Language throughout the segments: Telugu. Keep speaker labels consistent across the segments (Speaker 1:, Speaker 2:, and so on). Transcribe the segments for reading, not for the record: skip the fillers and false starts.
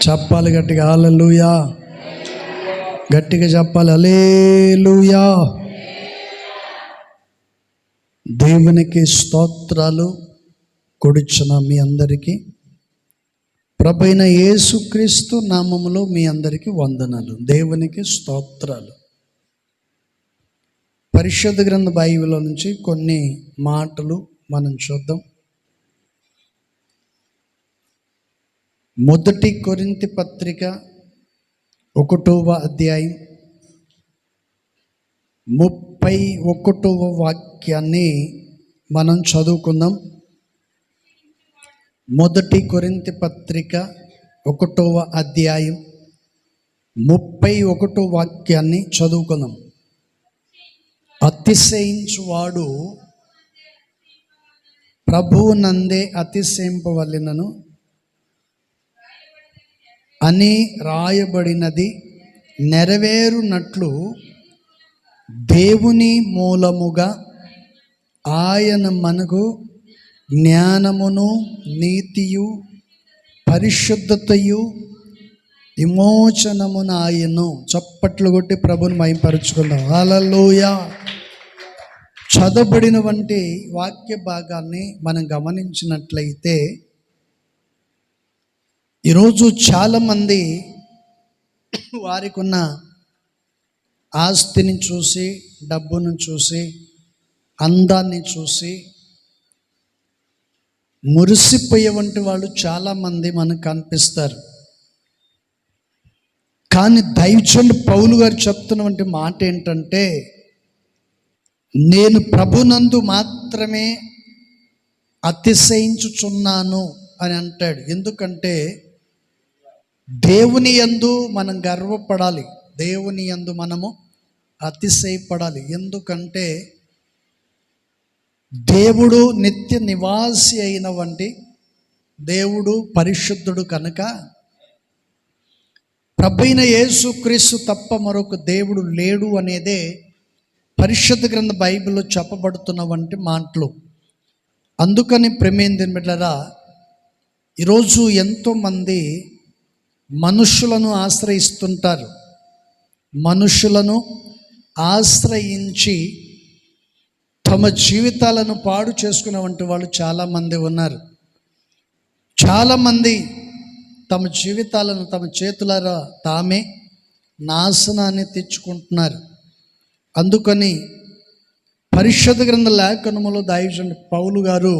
Speaker 1: చెప్పాలి గట్టిగా, హల్లెలూయా. గట్టిగా చెప్పాలి, హల్లెలూయా. దేవునికి స్తోత్రాలు. కొడుచున్న మీ అందరికీ ప్రభువైన యేసుక్రీస్తు నామములో మీ అందరికీ వందనాలు. దేవునికి స్తోత్రాలు. పరిశుద్ధ గ్రంథ బైబిల్ నుంచి కొన్ని మాటలు మనం చూద్దాం. మొదటి కొరింథీ పత్రిక 1వ అధ్యాయం 31వ వాక్యాన్ని మనం చదువుకుందాం. మొదటి కొరింథీ పత్రిక 1వ అధ్యాయం 31వ వాక్యాన్ని చదువుకుందాం. అతిశయించువాడు ప్రభువునందే అతిశయింపవలెనను అని రాయబడినది నెరవేరునట్లు దేవుని మూలముగా ఆయన మనకు జ్ఞానమును, నీతియు, పరిశుద్ధతయు, విమోచనమును ఆయను. చప్పట్లు కొట్టి ప్రభుని మహిమపరుచుకుందాం. హల్లెలూయా. చదవబడిన వంటి వాక్య భాగాన్ని మనం గమనించినట్లయితే ఈరోజు చాలామంది వారికి ఉన్న ఆస్తిని చూసి, డబ్బును చూసి, అందాన్ని చూసి మురిసిపోయే వంటి వాళ్ళు చాలామంది మనకు కనిపిస్తారు. కానీ దైవజనుడు పౌలు గారు చెప్తున్నటువంటి మాట ఏంటంటే, నేను ప్రభునందు మాత్రమే అతిశయించుచున్నాను అని అంటాడు. ఎందుకంటే దేవుని యందు మనం గర్వపడాలి, దేవుని యందు మనము అతిశయపడాలి. ఎందుకంటే దేవుడు నిత్య నివాసి అయిన వంటి దేవుడు పరిశుద్ధుడు కనుక ప్రభువైన యేసుక్రీస్తు తప్ప మరొక దేవుడు లేడు అనేదే పరిశుద్ధ గ్రంథ బైబిల్లో చెప్పబడుతున్న వంటి మాటలు. అందుకని ప్రేమేంద్ర బిడ్డలారా, ఈరోజు ఎంతోమంది మనుషులను ఆశ్రయిస్తుంటారు. మనుషులను ఆశ్రయించి తమ జీవితాలను పాడు చేసుకునే వంటి వాళ్ళు చాలామంది ఉన్నారు. చాలామంది తమ జీవితాలను తమ చేతులారా తామే నాశనాన్ని తెచ్చుకుంటున్నారు. అందుకని పరిశుద్ధ గ్రంథ లేఖనములో దైవజనుడు పౌలు గారు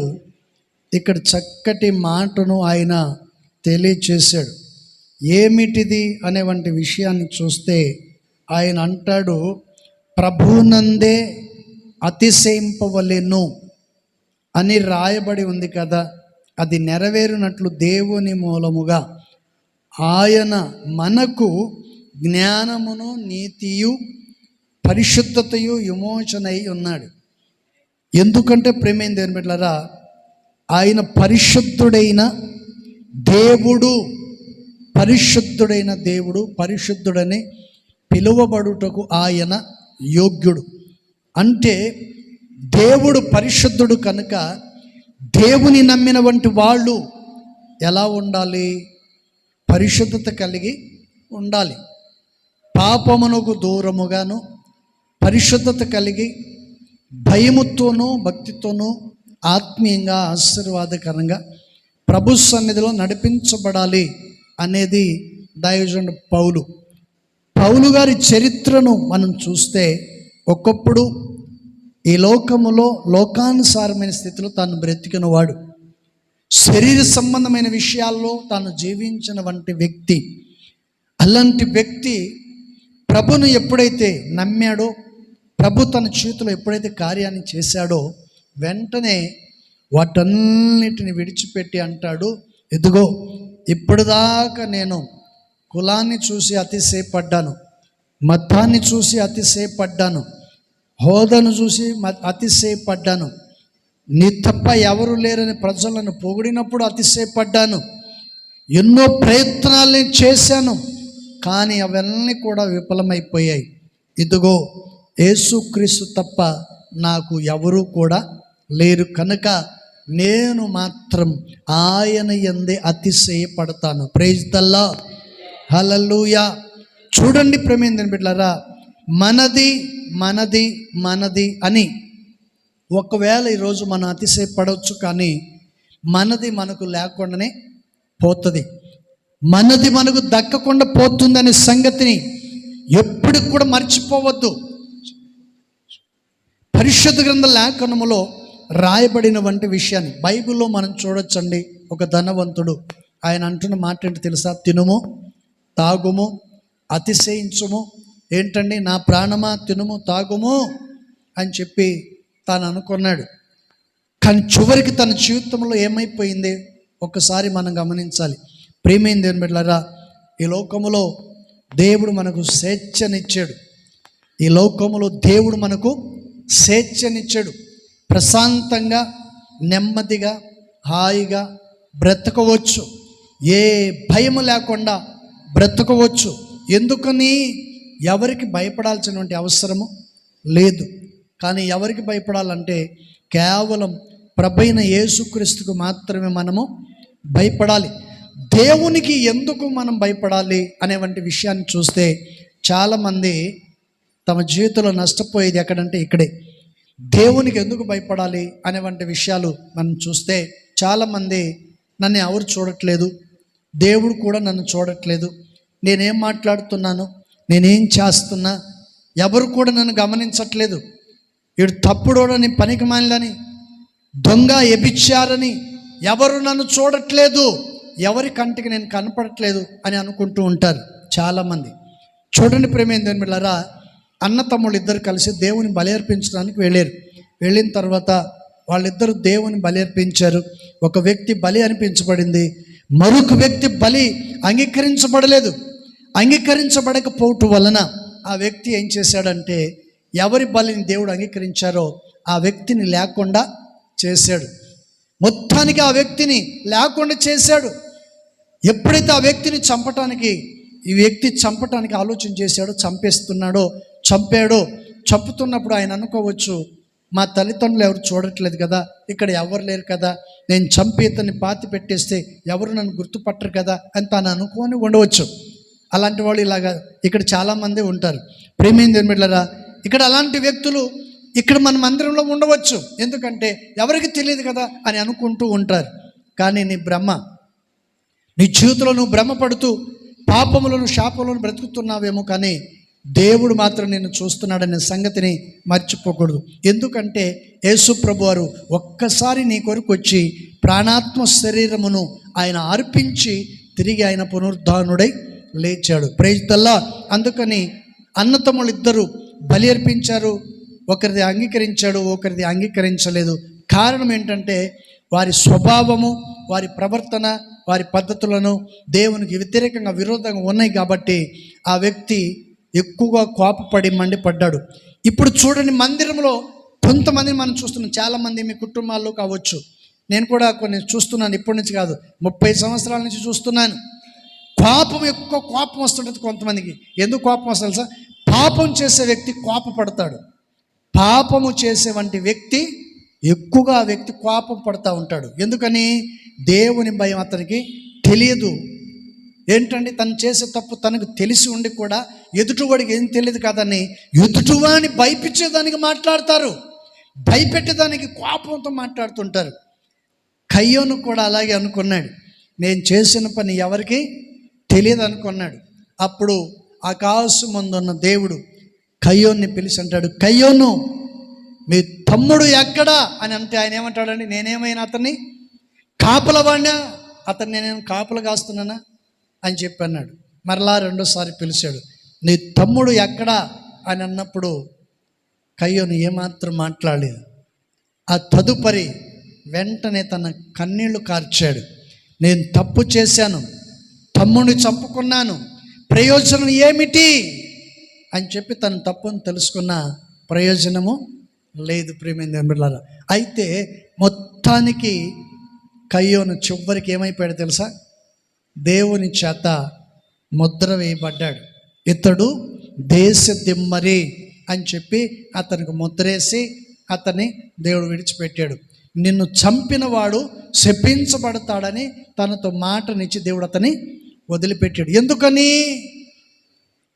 Speaker 1: ఇక్కడ చక్కటి మాటను ఆయన తెలియచేశాడు. ఏమిటిది అనే వంటి విషయాన్ని చూస్తే ఆయన అంటాడు, ప్రభువునందే అతిశయింపవలెను అని రాయబడి ఉంది కదా, అది నెరవేరునట్లు దేవుని మూలముగా ఆయన మనకు జ్ఞానమును, నీతియు, పరిశుద్ధతయు, విమోచనై ఉన్నాడు. ఎందుకంటే ప్రేమైన దేవుని బిడ్డలారా, ఆయన పరిశుద్ధుడైన దేవుడు, పరిశుద్ధుడైన దేవుడు, పరిశుద్ధుడని పిలువబడుటకు ఆయన యోగ్యుడు. అంటే దేవుడు పరిశుద్ధుడు కనుక దేవుని నమ్మిన వంటి వాళ్ళు ఎలా ఉండాలి? పరిశుద్ధత కలిగి ఉండాలి. పాపమునకు దూరముగాను పరిశుద్ధత కలిగి భయముతోనూ భక్తితోనూ ఆత్మీయంగా ఆశీర్వాదకరంగా ప్రభు సన్నిధిలో నడిపించబడాలి అనేది దైవజనుడు పౌలు గారి చరిత్రను మనం చూస్తే, ఒకప్పుడు ఈ లోకములో లోకానుసారమైన స్థితిలో తాను బ్రతికిన వాడు, శరీర సంబంధమైన విషయాల్లో తాను జీవించిన వంటి వ్యక్తి. అలాంటి వ్యక్తి ప్రభును ఎప్పుడైతే నమ్మాడో, ప్రభు తన చేతిలో ఎప్పుడైతే కార్యాన్ని చేశాడో, వెంటనే వాటన్నిటిని విడిచిపెట్టి అంటాడు, ఇదిగో ఇప్పటిదాకా నేను కులాన్ని చూసి అతిశయపడ్డాను, మతాన్ని చూసి అతిశయపడ్డాను, హోదాను చూసి అతిశయపడ్డాను, నీ తప్ప ఎవరు లేరని ప్రజలను పొగిడినప్పుడు అతిశయపడ్డాను, ఎన్నో ప్రయత్నాలు చేశాను, కానీ అవన్నీ కూడా విఫలమైపోయాయి. ఇదిగో యేసుక్రీస్తు తప్ప నాకు ఎవరు కూడా లేరు కనుక నేను మాత్రం ఆయన యందే అతిశయపడతాను. Praise the Lord. హల్లెలూయా. చూడండి ప్రేమేందని బిడ్డలారా, మనది మనది మనది అని ఒకవేళ ఈరోజు మనం అతిశయపడవచ్చు, కానీ మనది మనకు లేకుండానే పోతుంది, మనది మనకు దక్కకుండా పోతుందనే సంగతిని ఎప్పటికి కూడా మర్చిపోవద్దు. పరిశుద్ధ గ్రంథ లేఖనములో రాయబడిన వంటి విషయాన్ని బైబిల్లో మనం చూడొచ్చండి. ఒక ధనవంతుడు ఆయన అంటున్న మాట ఏంటి తెలుసా? తినుము, తాగుము, అతిశయించుము. ఏంటండి? నా ప్రాణమా తినుము తాగుము అని చెప్పి తాను అనుకున్నాడు. కానీ చివరికి తన జీవితంలో ఏమైపోయింది ఒక్కసారి మనం గమనించాలి. ప్రియమైన దేవుని బిడ్డలారా, ఈ లోకములో దేవుడు మనకు స్వేచ్ఛనిచ్చాడు. ఈ లోకములో దేవుడు మనకు స్వేచ్ఛనిచ్చాడు. ప్రశాంతంగా, నెమ్మదిగా, హాయిగా బ్రతకవచ్చు. ఏ భయము లేకుండా బ్రతకవచ్చు. ఎందుకని? ఎవరికి భయపడాల్సినటువంటి అవసరము లేదు. కానీ ఎవరికి భయపడాలంటే కేవలం ప్రభువైన యేసుక్రీస్తుకు మాత్రమే మనము భయపడాలి. దేవునికి ఎందుకు మనం భయపడాలి అనేవంటి విషయాన్ని చూస్తే చాలామంది తమ జీవితంలో నష్టపోయేది ఎక్కడంటే ఇక్కడే. దేవునికి ఎందుకు భయపడాలి అనేవంటి విషయాలు మనం చూస్తే చాలామంది నన్ను ఎవరు చూడట్లేదు, దేవుడు కూడా నన్ను చూడట్లేదు, నేనేం మాట్లాడుతున్నాను, నేనేం చేస్తున్నా ఎవరు కూడా నన్ను గమనించట్లేదు, వీడు తప్పుడోడని, పనికి మాలిదని, దొంగ, ఎబిచ్చారని ఎవరు నన్ను చూడట్లేదు, ఎవరి కంటికి నేను కనపడట్లేదు అని అనుకుంటూ ఉంటారు చాలామంది. చూడండి ప్రేమేందని బిడ్డలారా, అన్న తమ్ముళ్ళు ఇద్దరు కలిసి దేవుని బలి అర్పించడానికి వెళ్ళారు. వెళ్ళిన తర్వాత వాళ్ళిద్దరూ దేవుని బలి అర్పించారు. ఒక వ్యక్తి బలి అర్పించబడింది, మరొక వ్యక్తి బలి అంగీకరించబడలేదు. అంగీకరించబడకపోవటం వలన ఆ వ్యక్తి ఏం చేశాడంటే ఎవరి బలిని దేవుడు అంగీకరించారో ఆ వ్యక్తిని లేకుండా చేశాడు. మొత్తానికి ఆ వ్యక్తిని లేకుండా చేశాడు. ఎప్పుడైతే ఆ వ్యక్తిని ఈ వ్యక్తి చంపటానికి ఆలోచన చేశాడో, చంపాడో, చంపుతున్నప్పుడు ఆయన అనుకోవచ్చు, మా తల్లిదండ్రులు ఎవరు చూడట్లేదు కదా, ఇక్కడ ఎవరు లేరు కదా, నేను చంపి ఇతన్ని పాతి పెట్టేస్తే ఎవరు నన్ను గుర్తుపట్టరు కదా అని తాను అనుకొని ఉండవచ్చు. అలాంటి వాళ్ళు ఇలాగా ఇక్కడ చాలామంది ఉంటారు. ప్రేమేంది బిడ్డలారా, ఇక్కడ అలాంటి వ్యక్తులు ఇక్కడ మన మందిరంలో ఉండవచ్చు. ఎందుకంటే ఎవరికి తెలియదు కదా అని అనుకుంటూ ఉంటారు. కానీ నీ భ్రమ, నీ జీవితంలో నువ్వు భ్రమపడుతూ పాపములను, శాపములను బ్రతుకుతున్నావేమో, కానీ దేవుడు మాత్రం నిన్ను చూస్తున్నాడనే సంగతిని మర్చిపోకూడదు. ఎందుకంటే యేసు ప్రభు వారు ఒక్కసారి నీ కొరకు వచ్చి ప్రాణాత్మ శరీరమును ఆయన అర్పించి తిరిగి ఆయన పునరుద్ధానుడై లేచాడు. Praise the lord. అందుకని అన్నతమ్ముళ్ళు ఇద్దరు బలి అర్పించారు. ఒకరిది అంగీకరించాడు, ఒకరిది అంగీకరించలేదు. కారణం ఏంటంటే వారి స్వభావము, వారి ప్రవర్తన, వారి పద్ధతులను దేవునికి వ్యతిరేకంగా, విరోధంగా ఉన్నాయి. కాబట్టి ఆ వ్యక్తి ఎక్కువగా కోపపడి మండిపడ్డాడు. ఇప్పుడు చూడండి, మందిరంలో కొంతమందిని మనం చూస్తున్నాం. చాలామంది మీ కుటుంబాల్లో కావచ్చు, నేను కూడా కొన్ని చూస్తున్నాను. ఇప్పటి నుంచి కాదు, 30 సంవత్సరాల నుంచి చూస్తున్నాను. ఎక్కువ కోపం వస్తుంటుంది కొంతమందికి. ఎందుకు కోపం వస్తుంది సార్? పాపం చేసే వ్యక్తి కోపపడతాడు. పాపము చేసే వంటి వ్యక్తి ఎక్కువగా ఆ వ్యక్తి కోపం పడుతూ ఉంటాడు. ఎందుకని? దేవుని భయం అతనికి తెలియదు. ఏంటంటే తను చేసే తప్పు తనకు తెలిసి ఉండి కూడా ఎదుటివాడికి ఏం తెలియదు కదని ఎదుటివాడిని భయపించేదానికి మాట్లాడతారు, భయపెట్టేదానికి కోపంతో మాట్లాడుతుంటారు. కయ్యోను కూడా అలాగే అనుకున్నాడు. నేను చేసిన పని ఎవరికి తెలియదు అనుకున్నాడు. అప్పుడు ఆకాశమందున్న దేవుడు కయ్యోన్ని పిలిచి అంటాడు, కయ్యోను మీ తమ్ముడు ఎక్కడా అని అంటే ఆయన ఏమంటాడండి, నేనేమైనా అతన్ని కాపలవాడినా, అతన్ని నేను కాపలు కాస్తున్నానా అని చెప్పి అన్నాడు. మరలా రెండోసారి పిలిచాడు, నీ తమ్ముడు ఎక్కడా అని అన్నప్పుడు కయ్యోను ఏమాత్రం మాట్లాడలేదు. ఆ తదుపరి వెంటనే తన కన్నీళ్లు కార్చాడు. నేను తప్పు చేశాను, తమ్ముడిని చంపుకున్నాను, ప్రయోజనం ఏమిటి అని చెప్పి తన తప్పును తెలుసుకున్న ప్రయోజనము లేదు. ప్రియమైన బిడ్డలారా, అయితే మొత్తానికి కయ్యోను చివరికి ఏమైపోయాడు తెలుసా? దేవుని చేత ముద్ర వేయబడ్డాడు. ఇతడు దేశ దిమ్మరి అని చెప్పి అతనికి ముద్రేసి అతన్ని దేవుడు విడిచిపెట్టాడు. నిన్ను చంపిన వాడు శపించబడతాడని తనతో మాటనిచ్చి దేవుడు అతని వదిలిపెట్టాడు. ఎందుకని?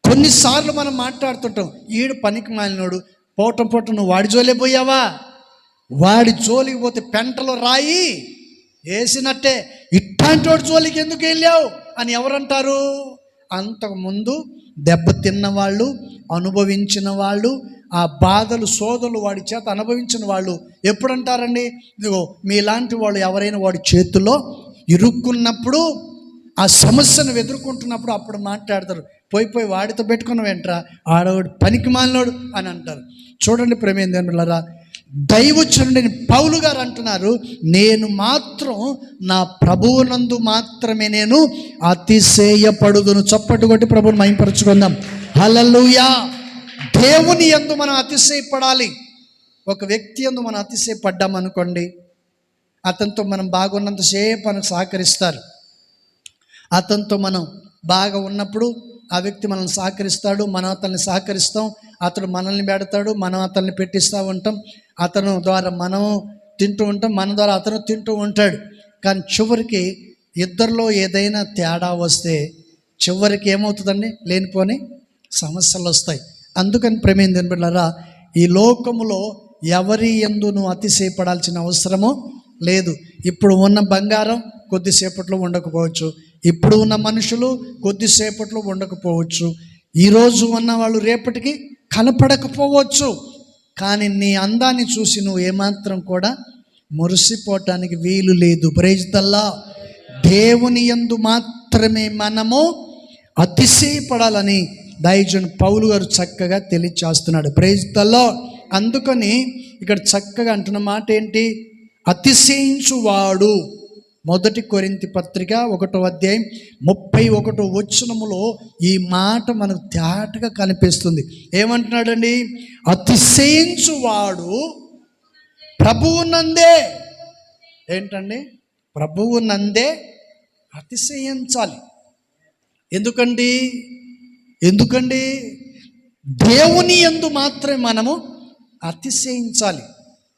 Speaker 1: కొన్నిసార్లు మనం మాట్లాడుతుంటాం, ఈడు పనికి మాలినోడు, పోవటం నువ్వు వాడి జోలే పోయావా, వాడి జోలికి పోతే పెంటలో రాయి వేసినట్టే, ఇట్లాంటి వాడి జోలికి ఎందుకు వెళ్ళావు అని ఎవరంటారు? అంతకుముందు దెబ్బతిన్న వాళ్ళు, అనుభవించిన వాళ్ళు, ఆ బాధలు శోధలు వాడి చేత అనుభవించిన వాళ్ళు ఎప్పుడంటారండి? ఇదిగో మీలాంటి వాళ్ళు ఎవరైనా వాడి చేతుల్లో ఇరుక్కున్నప్పుడు, ఆ సమస్యను ఎదుర్కొంటున్నప్పుడు అప్పుడు మాట్లాడతారు, పోయి వాడితో పెట్టుకున్న వెంట్రా, ఆడవాడు పనికి మాలినోడు అని అంటారు. చూడండి ప్రేమేంద్రులారా, దైవచనుడైన పౌలు గారు అంటున్నారు, నేను మాత్రం నా ప్రభువునందు మాత్రమే నేను అతిశయపడుదును. చప్పటి కొట్టి ప్రభువుని మహిమపరచుకుందాం. హల్లెలూయా. దేవుని యందు మనం అతిశయపడాలి. ఒక వ్యక్తి యందు మనం అతిశయపడ్డామనుకోండి, అతనితో మనం బాగున్నంతసేపు మనకు సహకరిస్తారు. అతనితో మనం బాగా ఉన్నప్పుడు ఆ వ్యక్తి మనల్ని సహకరిస్తాడు, మనం అతన్ని సహకరిస్తాం. అతడు మనల్ని పెడతాడు, మనం అతన్ని పెట్టిస్తూ ఉంటాం. అతను ద్వారా మనం తింటూ ఉంటాం, మన ద్వారా అతను తింటూ ఉంటాడు. కానీ చివరికి ఇద్దరిలో ఏదైనా తేడా వస్తే చివరికి ఏమవుతుందండి? లేనిపోని సమస్యలు వస్తాయి. అందుకని ప్రేమేంద్రుని బిడ్డలారా, ఈ లోకములో ఎవరి యందును అతిశయపడాల్సిన అవసరము లేదు. ఇప్పుడు ఉన్న బంగారం కొద్దిసేపట్లో ఉండకపోవచ్చు, ఇప్పుడు ఉన్న మనుషులు కొద్దిసేపట్లో ఉండకపోవచ్చు, ఈరోజు ఉన్న వాళ్ళు రేపటికి కనపడకపోవచ్చు. కానీ నీ అందాన్ని చూసి నువ్వు ఏమాత్రం కూడా మురిసిపోవటానికి వీలు లేదు. Praise the lord. దేవుని యందు మాత్రమే మనము అతిశయపడాలని దైవజనుడు పౌలు గారు చక్కగా తెలియచేస్తున్నాడు. Praise the lord. అందుకని ఇక్కడ చక్కగా అంటున్న మాట ఏంటి? అతిశయించువాడు. 1 కొరింథీ పత్రిక 1వ అధ్యాయం 31వ వచనములో ఈ మాట మనకు తేటగా కనిపిస్తుంది. ఏమంటున్నాడండి? అతిశయించువాడు ప్రభువునందే. ఏంటండి? ప్రభువునందే అతిశయించాలి. ఎందుకండి? దేవుని యందు మాత్రమే మనము అతిశయించాలి.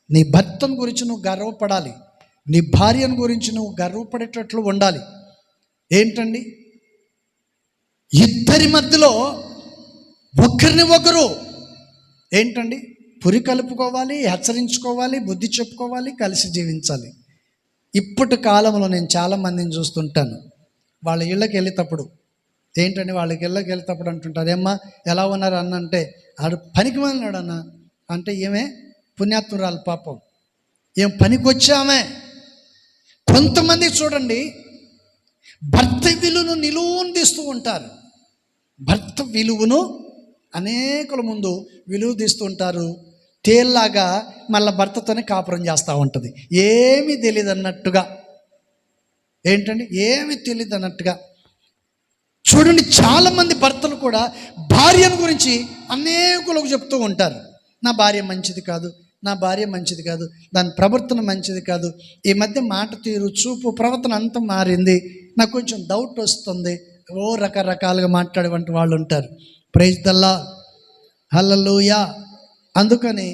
Speaker 1: నీ భర్తను గురించి నువ్వు గర్వపడాలి, నీ భార్యను గురించి నువ్వు గర్వపడేటట్లు ఉండాలి. ఏంటండి? ఇద్దరి మధ్యలో ఒకరిని ఒకరు ఏంటండి పురి కలుపుకోవాలి, హెచ్చరించుకోవాలి, బుద్ధి చెప్పుకోవాలి, కలిసి జీవించాలి. ఇప్పటి కాలంలో నేను చాలామందిని చూస్తుంటాను, వాళ్ళ ఇళ్ళకి వెళ్ళేటప్పుడు ఏంటండి, వాళ్ళకి ఇళ్ళకి వెళ్తేటప్పుడు అంటుంటారు, ఏమ్మా ఎలా ఉన్నారు అన్న అంటే, ఆడు పనికి మాలినాడు అన్న అంటే, ఏమే పుణ్యాత్మురాలు పాపం, ఏం పనికి వచ్చామే. కొంతమంది చూడండి, భర్త విలువను నిలువును తీస్తూ ఉంటారు. భర్త విలువను అనేకుల ముందు విలువ తీస్తూ ఉంటారు. తేల్లాగా మళ్ళీ భర్తతోనే కాపురం చేస్తూ ఉంటుంది. ఏమీ తెలియదు అన్నట్టుగా. ఏంటండి? ఏమీ తెలియదు అన్నట్టుగా. చూడండి, చాలామంది భర్తలు కూడా భార్యను గురించి అనేకులకు చెప్తూ ఉంటారు, నా భార్య మంచిది కాదు, నా భార్య మంచిది కాదు, దాని ప్రవర్తన మంచిది కాదు, ఈ మధ్య మాట తీరు, చూపు, ప్రవర్తన అంతా మారింది, నాకు కొంచెం డౌట్ వస్తుంది, రకరకాలుగా మాట్లాడేవంటి వాళ్ళు ఉంటారు. Praise the Lord. హల్లెలూయా. అందుకని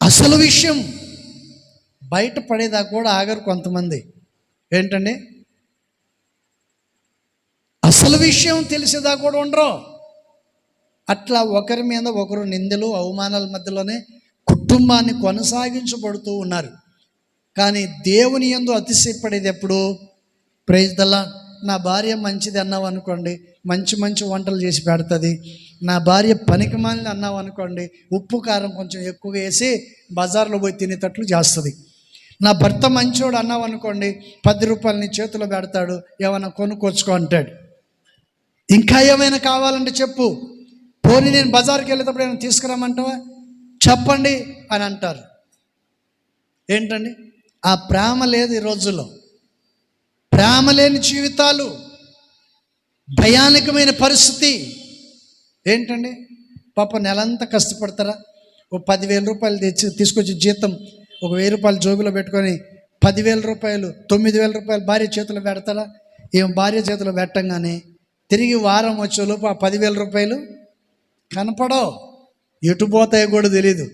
Speaker 1: అసలు విషయం బయటపడేదాకా కూడా ఆగరు కొంతమంది. ఏంటండి? అసలు విషయం తెలిసేదాకా కూడా ఉండరు. అట్లా ఒకరి మీద ఒకరు నిందలు, అవమానాల మధ్యలోనే కుటుంబాన్ని కొనసాగించబడుతూ ఉన్నారు. కానీ దేవుని యందు అతిశయపడేది ఎప్పుడు? Praise the lord. నా భార్య మంచిది అన్నావు అనుకోండి, మంచి మంచి వంటలు చేసి పెడుతుంది. నా భార్య పనికిమాలిన అన్నావు అనుకోండి, ఉప్పు కారం కొంచెం ఎక్కువగా వేసి బజార్లో పోయి తినేటట్లు చేస్తుంది. నా భర్త మంచోడు అన్నావు అనుకోండి, 10 రూపాయలు నీ చేతిలో పెడతాడు, ఏమైనా కొనుక్కొచ్చుకో అంటాడు. ఇంకా ఏమైనా కావాలంటే చెప్పు, పోనీ నేను బజార్కి వెళ్ళేటప్పుడు ఏమైనా తీసుకురామంటావా, చెప్పండి అని అంటారు. ఏంటండి? ఆ ప్రేమ లేదు ఈ రోజుల్లో. ప్రేమ లేని జీవితాలు, భయానకమైన పరిస్థితి. ఏంటండి? పాప నెలంతా కష్టపడతారా? ఓ 10,000 రూపాయలు తీసుకొచ్చి జీతం ఒక 1,000 రూపాయలు జోబులో పెట్టుకొని 10,000 రూపాయలు 9,000 రూపాయలు భార్య చేతిలో పెడతారా? ఏం భార్య చేతిలో పెట్టంగానే తిరిగి వారం వచ్చేలోపు ఆ 10,000 రూపాయలు కనపడవు, ఎటు పోతాయో కూడా తెలీదు.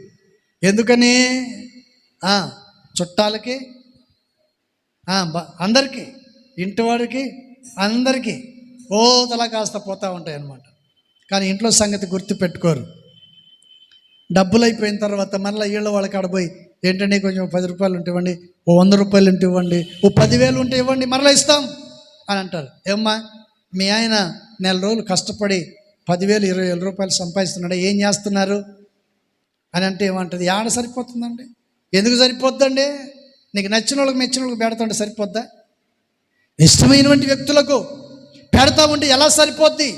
Speaker 1: ఎందుకని? చుట్టాలకి, అందరికీ, ఇంటి వాడికి, అందరికీ తలా కాస్త పోతూ ఉంటాయి అన్నమాట. కానీ ఇంట్లో సంగతి గుర్తు పెట్టుకోరు. డబ్బులు అయిపోయిన తర్వాత మళ్ళీ వీళ్ళ వాళ్ళ కాడ పోయి, ఏంటంటే కొంచెం 10 రూపాయలు ఉంటే ఇవ్వండి, 100 రూపాయలు ఉంటే ఇవ్వండి, 10,000 ఉంటే ఇవ్వండి, మరలా ఇస్తాం అని అంటారు. ఏమ్మా, మీ ఆయన నెల రోజులు కష్టపడి 10,000 20,000 రూపాయలు సంపాదిస్తున్నాడు, ఏం చేస్తున్నారు అని అంటే ఏమంటుంది, ఆడ సరిపోతుందండి. ఎందుకు సరిపోద్దండి? నీకు నచ్చిన వాళ్ళకి మెచ్చిన వాళ్ళకి పెడతాంటే సరిపోద్దా? ఇష్టమైనటువంటి వ్యక్తులకు పెడతా ఉంటే ఎలా సరిపోద్ది?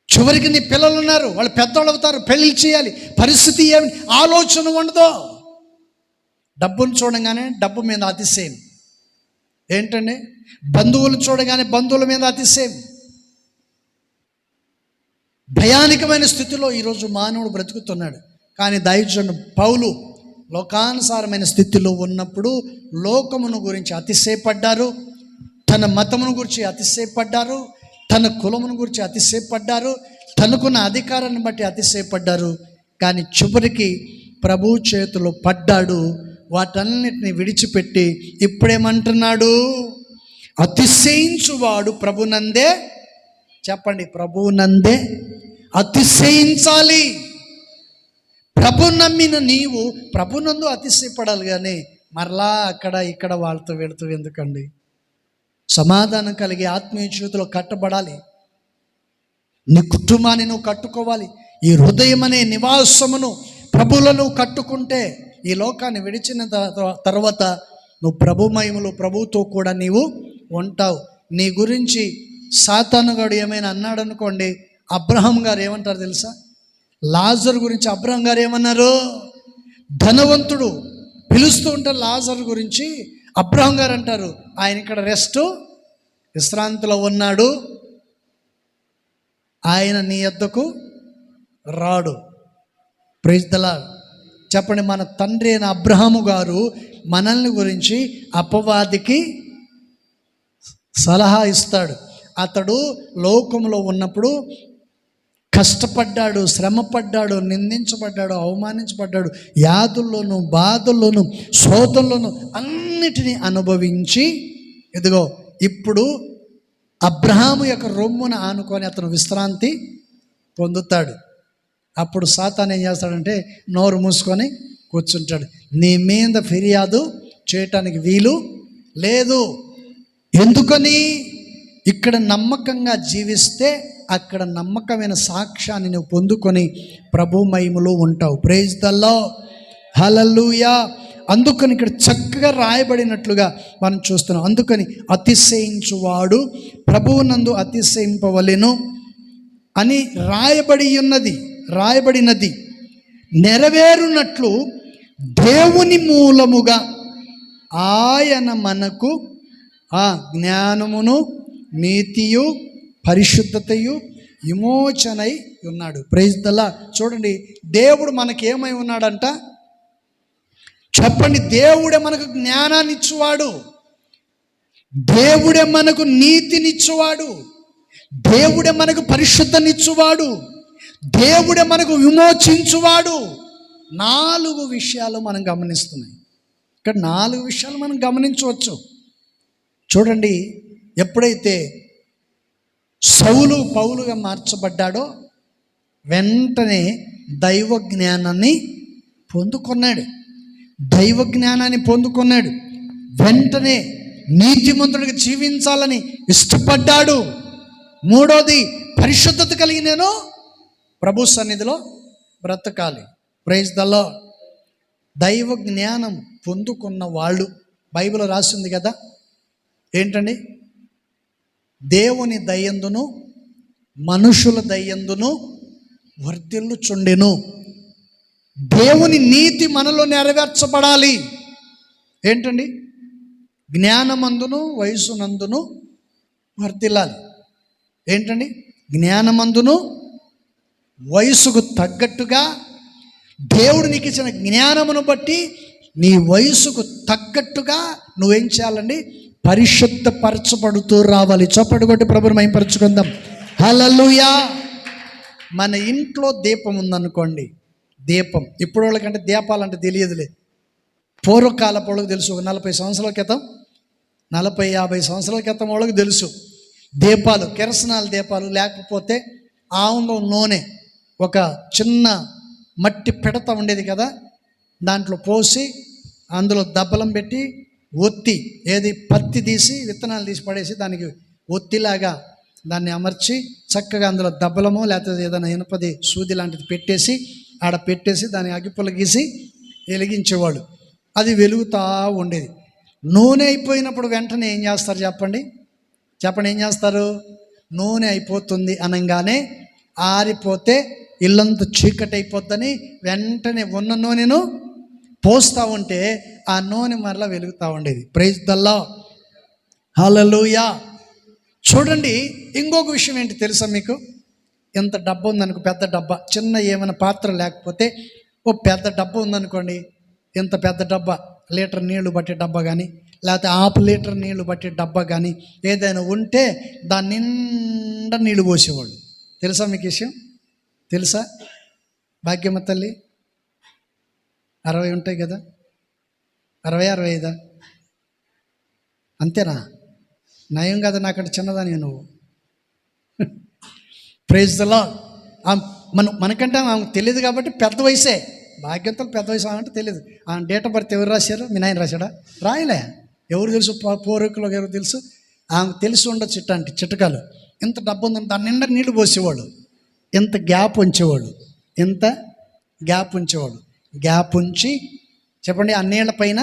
Speaker 1: చివరికి నీ పిల్లలు ఉన్నారు, వాళ్ళు పెద్దవాళ్ళు అవుతారు, పెళ్ళి చేయాలి, పరిస్థితి ఏమి ఆలోచన ఉండదు. డబ్బును చూడగానే డబ్బు మీద అతిశయం. ఏంటండి? బంధువులు చూడగానే బంధువుల మీద అతిశయం. భయానకమైన స్థితిలో ఈరోజు మానవుడు బ్రతుకుతున్నాడు. కానీ దైవజనుడు పౌలు లోకానుసారమైన స్థితిలో ఉన్నప్పుడు లోకమును గురించి అతిశయపడ్డారు, తన మతమును గురించి అతిశయపడ్డారు, తన కులమును గురించి అతిశయపడ్డారు, తనకున్న అధికారాన్ని బట్టి అతిశయపడ్డారు. కానీ చివరికి ప్రభు చేతిలో పడ్డాడు. వాటన్నిటిని విడిచిపెట్టి ఇప్పుడేమంటున్నాడు? అతిశయించువాడు ప్రభునందే, చెప్పండి, ప్రభునందే అతిశయించాలి. ప్రభు నమ్మిన నీవు ప్రభునందు అతిశయపడాలి. కానీ మరలా అక్కడ ఇక్కడ వాళ్ళతో వెళుతూ ఎందుకండి? సమాధానం కలిగి ఆత్మీయ జీవితంలో కట్టబడాలి. నీ కుటుంబాన్ని నువ్వు కట్టుకోవాలి. ఈ హృదయం అనే నివాసమును ప్రభువులను కట్టుకుంటే ఈ లోకాన్ని విడిచిన తర్వాత నువ్వు ప్రభుమయములు ప్రభువుతో కూడా నీవు ఉంటావు. నీ గురించి సాతానుగాడు ఏమైనా అన్నాడు అనుకోండి, అబ్రహాం గారు ఏమంటారు తెలుసా? లాజరు గురించి అబ్రహాం గారు ఏమన్నారు? ధనవంతుడు పిలుస్తూ ఉంటారు లాజరు గురించి. అబ్రహాం గారు అంటారు, ఆయన ఇక్కడ విశ్రాంతిలో ఉన్నాడు, ఆయన నీ యొద్దకు రాడు. Praise the lord. చెప్పండి, మన తండ్రి అయిన అబ్రహాము గారు మనల్ని గురించి అపవాదికి సలహా ఇస్తాడు. అతడు లోకంలో ఉన్నప్పుడు కష్టపడ్డాడు, శ్రమపడ్డాడు, నిందించబడ్డాడు, అవమానించబడ్డాడు, వ్యాధుల్లోనూ బాధల్లోనూ శోధంలోనూ అన్నిటినీ అనుభవించి ఇదిగో ఇప్పుడు అబ్రహాము యొక్క రొమ్మున ఆనుకొని అతను విశ్రాంతి పొందుతాడు. అప్పుడు సాతాను ఏం చేస్తాడంటే నోరు మూసుకొని కూర్చుంటాడు. నీ మీద ఫిర్యాదు చేయటానికి వీలు లేదు. ఎందుకని? ఇక్కడ నమ్మకంగా జీవిస్తే అక్కడ నమ్మకమైన సాక్ష్యాన్ని నువ్వు పొందుకొని ప్రభు మహిమలో ఉంటావు. Praise the Lord, hallelujah. అందుకని ఇక్కడ చక్కగా రాయబడినట్లుగా మనం చూస్తున్నాం. అందుకని అతిశయించువాడు ప్రభువునందు అతిశయింపవలెను అని రాయబడినది నెరవేరునట్లు దేవుని మూలముగా ఆయన మనకు ఆ జ్ఞానమును నీతియు పరిశుద్ధతయు విమోచనై ఉన్నాడు. Praise the lord. చూడండి, దేవుడు మనకేమై ఉన్నాడంట? చెప్పండి. దేవుడే మనకు జ్ఞానాన్ని ఇచ్చువాడు, దేవుడే మనకు నీతినిచ్చువాడు, దేవుడే మనకు పరిశుద్ధనిచ్చువాడు, దేవుడే మనకు విమోచించువాడు. 4 విషయాలు మనం గమనిస్తున్నాం. ఇక్కడ 4 విషయాలు మనం గమనించవచ్చు. చూడండి, ఎప్పుడైతే సౌలు పౌలుగా మార్చబడ్డాడో వెంటనే దైవ జ్ఞానాన్ని పొందుకున్నాడు. వెంటనే నీతిమంతుడిగా జీవించాలని ఇష్టపడ్డాడు. 3వది, పరిశుద్ధత కలిగి నేను ప్రభు సన్నిధిలో బ్రతకాలి. Praise the lord. దైవ జ్ఞానం పొందుకున్న వాళ్ళు, బైబిల్ రాసింది కదా, ఏంటండి? దేవుని దయందును మనుషుల దయందును వర్ధిల్లుచుండెను. దేవుని నీతి మనలో నెరవేర్చబడాలి. ఏంటండి? జ్ఞానమందును వయసునందును వర్ధిల్లాలి. ఏంటండి? జ్ఞానమందును వయసుకు తగ్గట్టుగా దేవుడు నీకు ఇచ్చిన జ్ఞానమును బట్టి నీ వయసుకు తగ్గట్టుగా నువ్వేం చేయాలండి? పరిశుద్ధపరచబడుతూ రావాలి. చప్పటి కొట్టి ప్రభువుని మహిమపరచుకుందాం. హల్లెలూయా. మన ఇంట్లో దీపం ఉందనుకోండి, దీపం ఇప్పుడు వాళ్ళకంటే దీపాలంటే తెలియదులే. పూర్వకాలపు వాళ్ళకి తెలుసు. ఒక 40 సంవత్సరాల క్రితం 40-50 సంవత్సరాల క్రితం వాళ్ళకి తెలుసు. దీపాలు, కిరసనాల దీపాలు, లేకపోతే ఆముదం నూనె ఒక చిన్న మట్టి పిడత ఉండేది కదా, దాంట్లో పోసి అందులో దబ్బలం పెట్టి ఒత్తి, పత్తి తీసి విత్తనాలు తీసి పడేసి దానికి ఒత్తిలాగా దాన్ని అమర్చి చక్కగా అందులో దబ్బలమో లేకపోతే ఏదైనా ఇనుపది సూది లాంటిది పెట్టేసి ఆడ పెట్టేసి దాని అగ్గిపుల్ల గీసి వెలిగించేవాళ్ళు. అది వెలుగుతూ ఉండేది. నూనె అయిపోయినప్పుడు వెంటనే ఏం చేస్తారు చెప్పండి ఏం చేస్తారు? నూనె అయిపోతుంది అనగానే ఆరిపోతే ఇల్లంతా చీకటి అయిపోద్దని వెంటనే ఉన్న నూనెను పోస్తూ ఉంటే ఆ నూనె మరలా వెలుగుతూ ఉండేది. Praise the Lord, hallelujah. చూడండి, ఇంకొక విషయం ఏంటి తెలుసా మీకు? ఎంత డబ్బా ఉందనుకో, పెద్ద డబ్బా, చిన్న ఏమైనా పాత్ర లేకపోతే ఓ పెద్ద డబ్బా ఉందనుకోండి, ఇంత పెద్ద డబ్బా, లీటర్ నీళ్లు పట్టే డబ్బా కానీ లేకపోతే 1/2 లీటర్ నీళ్లు పట్టే డబ్బా కానీ ఏదైనా ఉంటే దాని నిండా నీళ్ళు పోసేవాళ్ళు. తెలుసా మీకు విషయం? తెలుసా? భాగ్యమ్మ తల్లి 60 ఉంటాయి కదా, 60-65 అంతేనా? నయం కదా, నాకంటే చిన్నదాని నువ్వు. Praise the lord. మనకంటే ఆమెకు తెలియదు కాబట్టి పెద్ద వయసే. భాగ్యంతో పెద్ద వయసు అంటే తెలియదు. ఆ డేట్ ఆఫ్ బర్త్ ఎవరు రాశారు? మీ నాయన రాశాడా? రాయలే. ఎవరు తెలుసు? పూర్వీకులకు ఎవరు తెలుసు? ఆమెకు తెలిసి ఉండొచ్చు. ఇట్లాంటి చిట్టకాలు. ఎంత డబ్బు ఉందని దాని నిండా నీళ్లు పోసేవాడు, ఎంత గ్యాప్ ఉంచేవాడు, గ్యాప్ ఉంచి చెప్పండి, ఆ నీళ్ళ పైన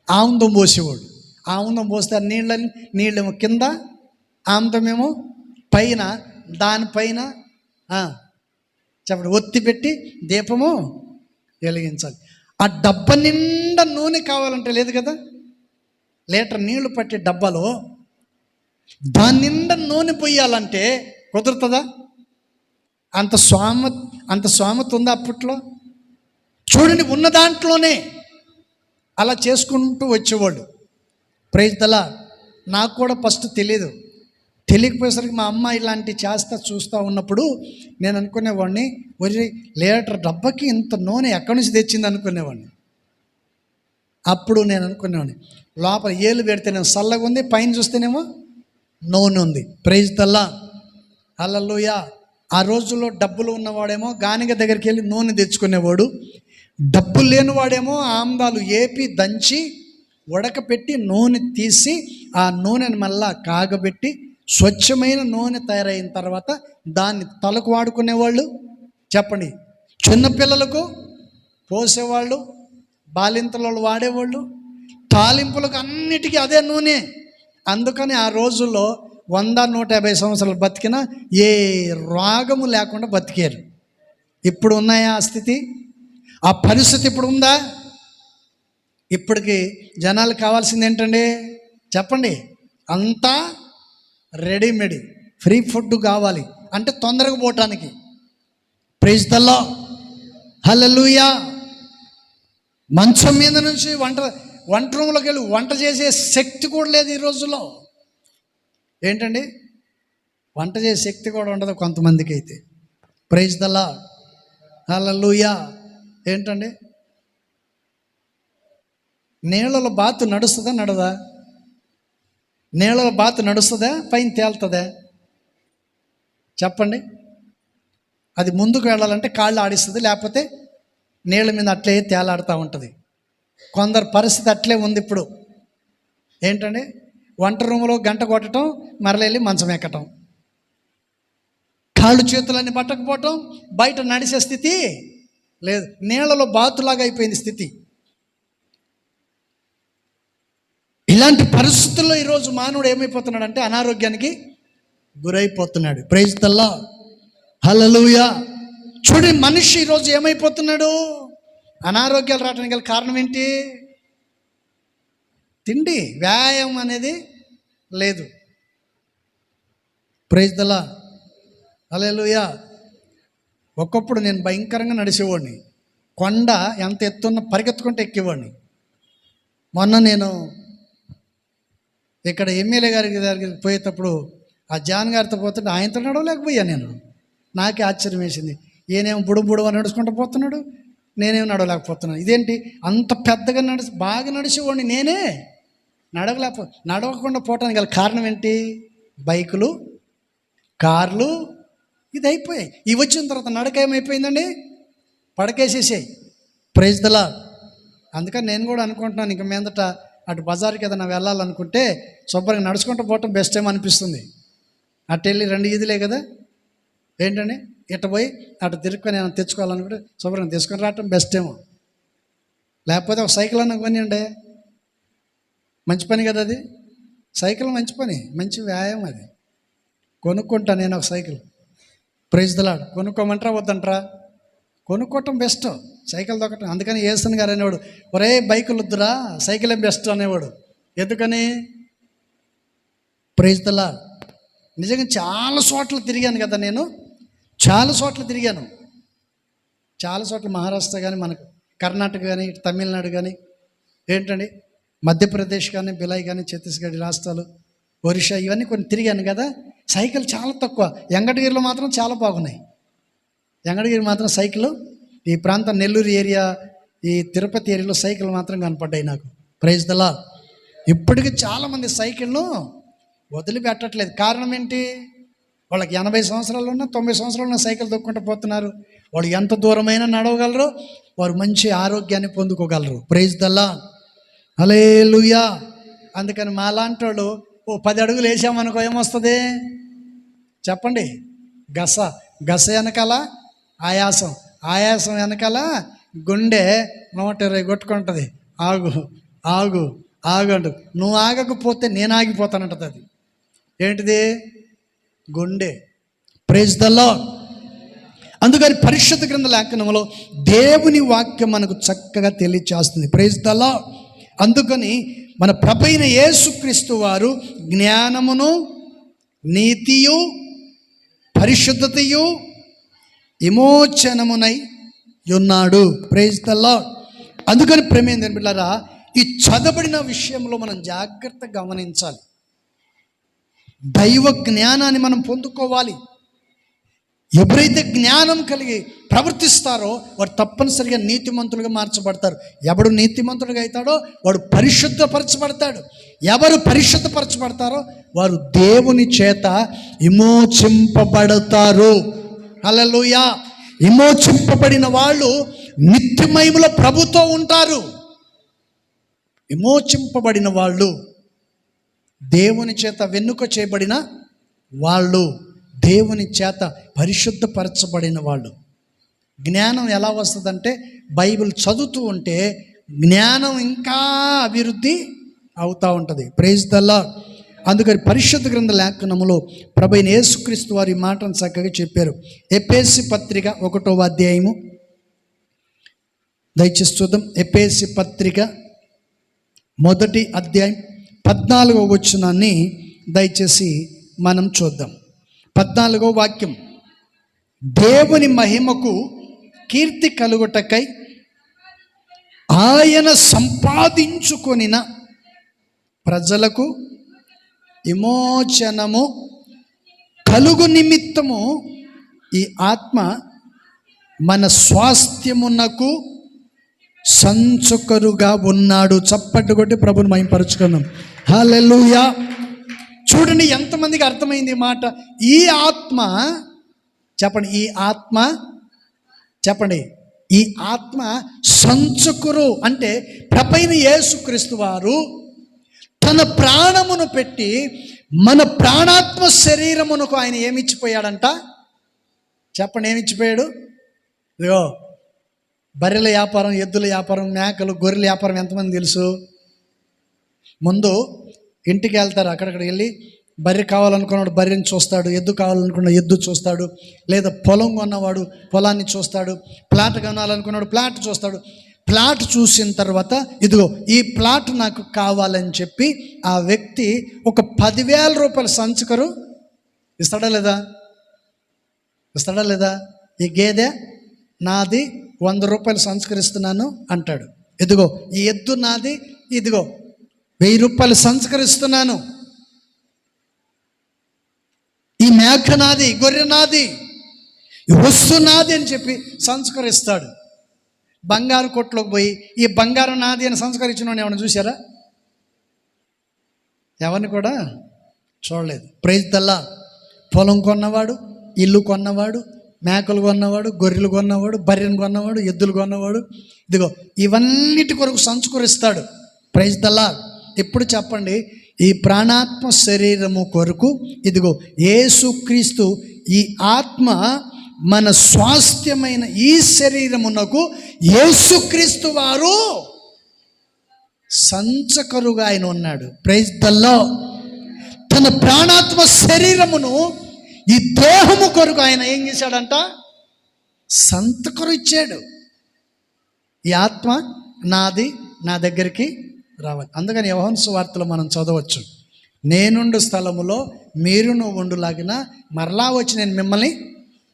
Speaker 1: ఆముదం పోసేవాడు. ఆముదం పోస్తే ఆ నీళ్ళేమో కింద, ఆముదమేమో పైన, దానిపైన చెప్పండి ఒత్తి పెట్టి దీపము వెలిగించాలి. ఆ డబ్బా నిండా నూనె కావాలంటే లేదు కదా, లీటర్ నీళ్లు పట్టే డబ్బాలో దాని నిండా నూనె పొయ్యాలంటే కుదురుతుందా? అంత స్వామత ఉందా అప్పట్లో? చూడండి, ఉన్న దాంట్లోనే అలా చేసుకుంటూ వచ్చేవాళ్ళు. Praise the lord. నాకు కూడా ఫస్ట్ తెలియకపోయేసరికి మా అమ్మ ఇలాంటివి చూస్తూ ఉన్నప్పుడు నేను అనుకునేవాడిని, ఒరి లీటర్ డబ్బాకి ఇంత నూనె ఎక్కడి నుంచి తెచ్చింది అనుకునేవాడిని. అప్పుడు నేను అనుకునేవాడిని, లోపల ఏళ్ళు పెడితేనేమో చల్లగా ఉంది, పైన చూస్తేనేమో నూనె ఉంది. ప్రైజ్ ద లార్డ్, హల్లెలూయా. ఆ రోజుల్లో డబ్బులు ఉన్నవాడేమో గానిగ దగ్గరికి వెళ్ళి నూనె తెచ్చుకునేవాడు. డబ్బులు లేనివాడేమో ఆమ్దాలు ఏపి దంచి ఉడకపెట్టి నూనె తీసి ఆ నూనెను మళ్ళా కాగబెట్టి స్వచ్ఛమైన నూనె తయారైన తర్వాత దాన్ని తలకు వాడుకునేవాళ్ళు. చెప్పండి, చిన్నపిల్లలకు పోసేవాళ్ళు, బాలింతలు వాడేవాళ్ళు, తాలింపులకు అన్నిటికీ అదే నూనె. అందుకని ఆ రోజుల్లో 100-150 సంవత్సరాలు బతికినా ఏ రోగము లేకుండా బతికారు. ఇప్పుడు ఉన్నాయా ఆ స్థితి? ఆ పరిస్థితి ఇప్పుడు ఉందా? ఇప్పటికి జనాలు కావాల్సింది ఏంటండి చెప్పండి? అంతా రెడీమేడ్ ఫ్రీ ఫుడ్ కావాలి అంటే తొందరగా పోవటానికి. ప్రైజ్ ద లార్డ్, హల్లెలూయా. మంచం మీద నుంచి వంట రూమ్లోకి వెళ్ళి వంట చేసే శక్తి కూడా లేదు ఈ రోజుల్లో. ఏంటండి, వంట చేసే శక్తి కూడా ఉండదు కొంతమందికి అయితే. ప్రైజ్ ద లార్డ్, హల్లెలూయా. ఏంటండి, నీళ్ళలో బాతు నడుస్తుందా నడదా? నీళ్ళలో బాతు నడుస్తుందా? పైన తేలుతుందా? చెప్పండి. అది ముందుకు వెళ్ళాలంటే కాళ్ళు ఆడిస్తుంది, లేకపోతే నీళ్ళ మీద అట్లే తేలాడుతూ ఉంటుంది. కొందరు పరిస్థితి అట్లే ఉంది ఇప్పుడు. ఏంటండి, వంట రూములో గంట కొట్టడం, మరలెళ్ళి మంచం ఎక్కటం, కాళ్ళు చేతులన్నీ పట్టకపోవటం, బయట నడిచే స్థితి లేదు. నీళ్ళలో బాతులాగా అయిపోయింది స్థితి. ఇలాంటి పరిస్థితుల్లో ఈరోజు మానవుడు ఏమైపోతున్నాడు అంటే అనారోగ్యానికి గురైపోతున్నాడు. Praise the Lord, hallelujah. చూడండి, మనిషి ఈరోజు ఏమైపోతున్నాడు? అనారోగ్యాలు రావడానికి గల కారణం ఏంటి? తిండి, వ్యాయామం అనేది లేదు. ప్రైజ్ ద లార్డ్, హల్లెలూయా. ఒకప్పుడు నేను భయంకరంగా నడిచేవాడిని. కొండ ఎంత ఎత్తున్న పరిగెత్తుకుంటే ఎక్కేవాడిని. మొన్న నేను ఇక్కడ ఎమ్మెల్యే దగ్గరికి పోయేటప్పుడు ఆ జాన్ గారితో పోతుంటే ఆయనతో నడవలేకపోయా నేను. నాకే ఆశ్చర్యం వేసింది. ఈయనేమో బుడుబుడు అని నడుచుకుంటూ పోతున్నాడు, నేనేమో నడవలేకపోతున్నాను. ఇదేంటి అంత పెద్దగా బాగా నడిచేవాడిని నేనే. నడవకుండా పోవటానికి గల కారణం ఏంటి? బైకులు, కార్లు ఇది అయిపోయాయి. ఇవి వచ్చిన తర్వాత నడక ఏమైపోయిందండి? పడకేసేసాయి. Praise the lord. అందుకని నేను కూడా అనుకుంటున్నాను, ఇంక మీదట అటు బజార్కి ఏదైనా వెళ్ళాలనుకుంటే శుభ్రంగా నడుచుకుంటూ పోవటం బెస్ట్ ఏమో అనిపిస్తుంది. అటు వెళ్ళి 2 ఈదులే కదా, ఏంటండి ఇట్ట పోయి అటు తిరుక్కొని ఏమైనా తెచ్చుకోవాలనుకుంటే శుభ్రంగా తీసుకొని రావటం బెస్ట్ ఏమో. లేకపోతే ఒక సైకిల్ అన్న కొనియండి, మంచి పని కదా అది. సైకిల్ మంచి పని, మంచి వ్యాయామం అది. కొనుక్కుంటా నేను ఒక సైకిల్. Praise the Lord. కొనుక్కోమంటారా వద్దంటారా? కొనుక్కోవటం బెస్ట్, సైకిల్ దొక్కటం. అందుకని యేసన్ గారు అనేవాడు, ఒరే బైకులు వద్దురా, సైకిలే బెస్ట్ అనేవాడు. ఎందుకని? Praise the lord. నిజంగా చాలా చోట్ల తిరిగాను కదా నేను, చాలా చోట్ల తిరిగాను. చాలా చోట్ల మహారాష్ట్ర కానీ, మనకు కర్ణాటక కానీ, తమిళనాడు కానీ, ఏంటండి మధ్యప్రదేశ్ కానీ, బిలాయ్ కానీ, ఛత్తీస్గఢ్ రాష్ట్రాలు, ఒరిస్సా, ఇవన్నీ కొన్ని తిరిగాను కదా. సైకిల్ చాలా తక్కువ. వెంకటగిరిలో మాత్రం చాలా బాగున్నాయి. వెంకటగిరి మాత్రం సైకిల్, ఈ ప్రాంతం నెల్లూరు ఏరియా, ఈ తిరుపతి ఏరియాలో సైకిల్ మాత్రం కనపడ్డాయి నాకు. Praise the lord. ఇప్పటికీ చాలామంది సైకిల్ను వదిలిపెట్టట్లేదు. కారణం ఏంటి? వాళ్ళకి 80 సంవత్సరాలు ఉన్నా 90 సంవత్సరాలు ఉన్న సైకిల్ దొక్కుంటూ పోతున్నారు. వాళ్ళు ఎంత దూరమైనా నడవగలరు, వారు మంచి ఆరోగ్యాన్ని పొందుకోగలరు. Praise the Lord. హల్లెలూయా. అందుకని మా లాంటి వాళ్ళు 10 అడుగులు వేసామనుకో ఏమొస్తుంది చెప్పండి? గస వెనకాల ఆయాసం, ఆయాసం వెనకాల గుండె 120 కొట్టుకుంటుంది. ఆగు ఆగు ఆగు అంటు. నువ్వు ఆగకపోతే నేను ఆగిపోతానంటది. అది ఏంటిది? గుండె. Praise the lord. అందుకని పరిశుద్ధ గ్రంథ లేఖనంలో దేవుని వాక్యం మనకు చక్కగా తెలియచేస్తుంది. Praise the lord. అందుకని మన ప్రభువైన యేసుక్రీస్తు వారు జ్ఞానమును, నీతియు, పరిశుద్ధతయు, విమోచనమునై ఉన్నాడు. Praise the lord. అందుకని ప్రేమేంద్ర బిడ్డలారా, ఈ చదవబడిన విషయంలో మనం జాగ్రత్తగా గమనించాలి. దైవ జ్ఞానాన్ని మనం పొందుకోవాలి. ఎవరైతే జ్ఞానం కలిగి ప్రవర్తిస్తారో వారు తప్పనిసరిగా నీతిమంతులుగా మార్చబడతారు. ఎవడు నీతిమంతుడిగా అవుతాడో వాడు పరిశుద్ధపరచబడతాడు. ఎవరు పరిశుద్ధపరచబడతారో వారు దేవుని చేత విమోచింపబడతారు. హల్లెలూయా. విమోచింపబడిన వాళ్ళు నిత్యమయములో ప్రభుతో ఉంటారు. విమోచింపబడిన వాళ్ళు, దేవుని చేత వెన్నుక చేయబడిన వాళ్ళు, దేవుని చేత పరిశుద్ధపరచబడిన వాళ్ళు. జ్ఞానం ఎలా వస్తుందంటే బైబిల్ చదువుతూ ఉంటే జ్ఞానం ఇంకా అభివృద్ధి అవుతూ ఉంటుంది. Praise the lord. అందుకని పరిశుద్ధ గ్రంథ లేఖనములో ప్రభువైన యేసుక్రీస్తు వారి మాటను చక్కగా చెప్పారు. ఎఫెసీ పత్రిక 1వ అధ్యాయము దయచేసి చూద్దాం. ఎఫెసీ పత్రిక 1వ అధ్యాయం 14వ వచనాన్ని దయచేసి మనం చూద్దాం. 14వ వాక్యం. దేవుని మహిమకు కీర్తి కలుగుటకై ఆయన సంపాదించుకొనిన ప్రజలకు విమోచనము కలుగు నిమిత్తము ఈ ఆత్మ మన స్వాస్థ్యమునకు సంచుకరుగా ఉన్నాడు. చప్పట్లు కొట్టి ప్రభుని మహిమపరచుకున్నాం. హల్లెలూయా. చూడండి ఎంతమందికి అర్థమైంది ఈ మాట. ఈ ఆత్మ చెప్పండి, ఈ ఆత్మ చెప్పండి, ఈ ఆత్మ సంచుకురు అంటే ప్రభువైన యేసుక్రీస్తు వారు తన ప్రాణమును పెట్టి మన ప్రాణాత్మ శరీరమునకు ఆయన ఏమిచ్చిపోయాడంట చెప్పండి? ఏమిచ్చిపోయాడు? ఇదిగో బర్రెల వ్యాపారం, ఎద్దుల వ్యాపారం, మేకలు, గొర్రెల వ్యాపారం ఎంతమంది తెలుసు? ముందు ఇంటికి వెళ్తారు, అక్కడక్కడ వెళ్ళి బర్రె కావాలనుకున్నాడు బర్రెని చూస్తాడు, ఎద్దు కావాలనుకున్న ఎద్దు చూస్తాడు, లేదా పొలం కొన్నవాడు పొలాన్ని చూస్తాడు, ప్లాట్ కొనాలనుకున్నాడు ప్లాట్ చూస్తాడు. ప్లాట్ చూసిన తర్వాత ఇదిగో ఈ ప్లాట్ నాకు కావాలని చెప్పి ఆ వ్యక్తి ఒక 10,000 రూపాయల సంచుకరు ఇస్తాడా లేదా? ఇస్తాడా లేదా? ఈ గేదె నాది, 100 రూపాయలు సంస్కరిస్తున్నాను అంటాడు. ఇదిగో ఈ ఎద్దు నాది, ఇదిగో 1000 రూపాయలు సంస్కరిస్తున్నాను. ఈ మేక నాది, గొర్రె నాది, ఈ వస్తువు నాది అని చెప్పి సంస్కరిస్తాడు. బంగారు కొట్లోకి పోయి ఈ బంగారం నాది అని సంస్కరించిన వాడిని ఏమైనా చూసారా? ఎవరిని కూడా చూడలేదు. ప్రైజ్ దల్లా. పొలం కొన్నవాడు, ఇల్లు కొన్నవాడు, మేకలు కొన్నవాడు, గొర్రెలు కొన్నవాడు, బర్రెను కొన్నవాడు, ఎద్దులు కొన్నవాడు, ఇదిగో ఇవన్నిటి కొరకు సంస్కరిస్తాడు. ప్రైజ్ దల్లా. ఎప్పుడు చెప్పండి, ఈ ప్రాణాత్మ శరీరము కొరకు ఇదిగో యేసుక్రీస్తు ఈ ఆత్మ మన స్వాస్థ్యమైన ఈ శరీరమునకు యేసుక్రీస్తు వారు సంచకరుగా ఆయన ఉన్నాడు. ప్రైజ్ దల్లా. తన ప్రాణాత్మ శరీరమును ఈ దేహము కొరకు ఆయన ఏం చేశాడంట? సంతకరు ఇచ్చాడు. ఈ ఆత్మ నాది, నా దగ్గరికి రావాలి. అందుకని యోహాను సువార్తలో మనం చదవచ్చు, నేనుండు స్థలములో మీరును ఉండులాగిన మరలా వచ్చి నేను మిమ్మల్ని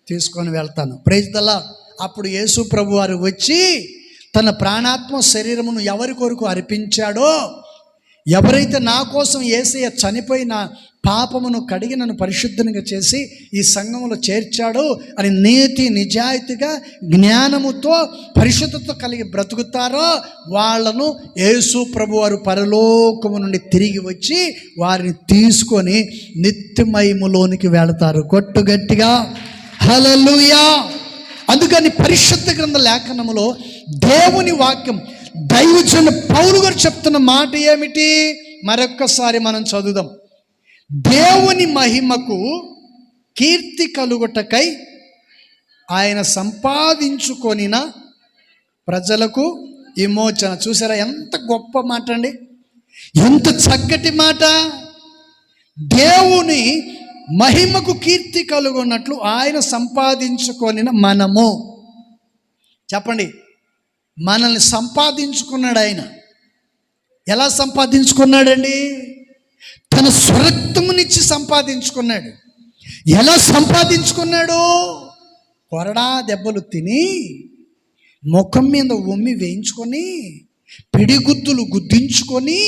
Speaker 1: తీసుకొని వెళ్తాను. ప్రైజ్ దల్లా. అప్పుడు యేసు ప్రభు వారు వచ్చి తన ప్రాణాత్మ శరీరమును ఎవరి కొరకు అర్పించాడో, ఎవరైతే నా కోసం యేసయ్య చనిపోయి నా పాపమును కడిగి నన్ను పరిశుద్ధంగా చేసి ఈ సంఘములో చేర్చాడు అని నీతి నిజాయితీగా జ్ఞానముతో పరిశుద్ధతో కలిగి బ్రతుకుతారో వాళ్ళను యేసు ప్రభు వారు పరలోకము నుండి తిరిగి వచ్చి వారిని తీసుకొని నిత్యమయములోనికి వెళతారు. కొట్టు గట్టిగా హల్లెలూయా. అందుకని పరిశుద్ధ గ్రంథ లేఖనములో దేవుని వాక్యం దైవజనుడు పౌలు గారు చెప్తున్న మాట ఏమిటి? మరొక్కసారి మనం చదువుదాం. దేవుని మహిమకు కీర్తి కలుగుటకై ఆయన సంపాదించుకొనిన ప్రజలకు విమోచన. చూసారా ఎంత గొప్ప మాట అండి, ఎంత చక్కటి మాట. దేవుని మహిమకు కీర్తి కలుగున్నట్లు ఆయన సంపాదించుకొనిన మనము. చెప్పండి, మనల్ని సంపాదించుకున్నాడు ఆయన. ఎలా సంపాదించుకున్నాడండి? తన స్వరక్తమునిచ్చి సంపాదించుకున్నాడు. ఎలా సంపాదించుకున్నాడు? కొరడా దెబ్బలు తిని, ముఖం మీద ఉమ్మి వేయించుకొని, పిడిగుద్దులు గుద్దించుకొని,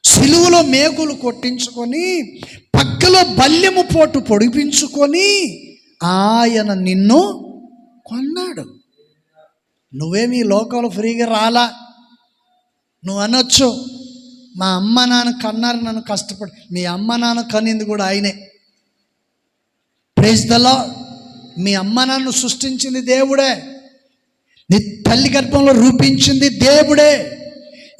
Speaker 1: సిలువలో మేకులు కొట్టించుకొని, పక్కలో బల్లెము పోటు పొడిపించుకొని ఆయన నిన్ను కొన్నాడు. నువ్వేమీ లోకంలో ఫ్రీగా రాలా. నువ్వు అనొచ్చు, మా అమ్మ నాన్న కన్నారు నన్ను కష్టపడి. మీ అమ్మ నాన్న కనింది కూడా ఆయనే. Praise the lord. మీ అమ్మ నాన్న సృష్టించింది దేవుడే, నీ తల్లి గర్భంలో రూపించింది దేవుడే,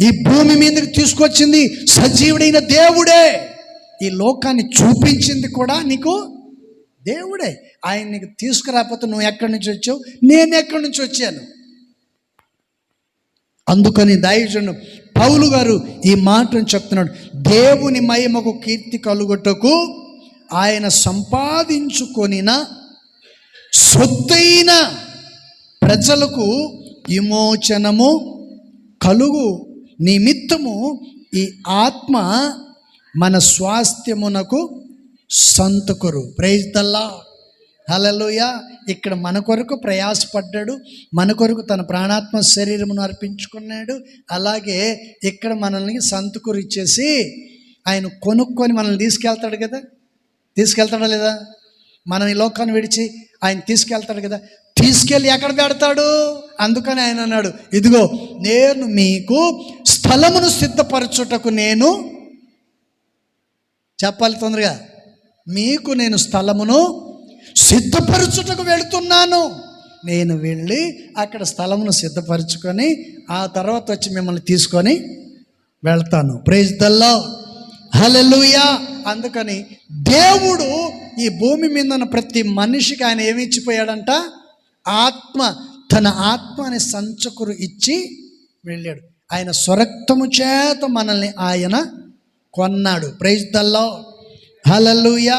Speaker 1: ఈ భూమి మీదకి తీసుకొచ్చింది సజీవుడైన దేవుడే, ఈ లోకాన్ని చూపించింది కూడా నీకు దేవుడే. ఆయన నీకు తీసుకురాకపోతే నువ్వు ఎక్కడి నుంచి వచ్చావు, నేను ఎక్కడి నుంచి వచ్చాను. అందుకని దైవజనుడు పౌలు గారు ఈ మాటను చెప్తున్నాడు. దేవుని మహిమకు కీర్తి కలుగుటకు ఆయన సంపాదించుకొనిన సొత్తైన ప్రజలకు విమోచనము కలుగు నిమిత్తము ఈ ఆత్మ మన స్వాస్థ్యమునకు సంతకురు. Praise the Lord. హల్లెలూయా. ఇక్కడ మన కొరకు ప్రయాసపడ్డాడు, మన కొరకు తన ప్రాణాత్మ శరీరమును అర్పించుకున్నాడు. అలాగే ఇక్కడ మనల్ని సంతకురు ఇచ్చేసి ఆయన కొనుక్కొని మనల్ని తీసుకెళ్తాడు కదా. తీసుకెళ్తాడా లేదా? మనం ఈ లోకాన్ని విడిచి ఆయన తీసుకెళ్తాడు కదా. తీసుకెళ్ళి ఎక్కడ పెడతాడు? అందుకని ఆయన అన్నాడు, ఇదిగో నేను మీకు స్థలమును సిద్ధపరచుటకు నేను, చెప్పాలి తొందరగా, మీకు నేను స్థలమును సిద్ధపరచుటకు వెళుతున్నాను. నేను వెళ్ళి అక్కడ స్థలమును సిద్ధపరచుకొని ఆ తర్వాత వచ్చి మిమ్మల్ని తీసుకొని వెళ్తాను. Praise the Lord. హల్లెలూయా. అందుకని దేవుడు ఈ భూమి మీద ఉన్న ప్రతి మనిషికి ఆయన ఏమి ఇచ్చిపోయాడంట? ఆత్మ. తన ఆత్మని సంచకురు ఇచ్చి వెళ్ళాడు. ఆయన స్వరక్తము చేత మనల్ని ఆయన కొన్నాడు. Praise the Lord. హల్లెలూయా.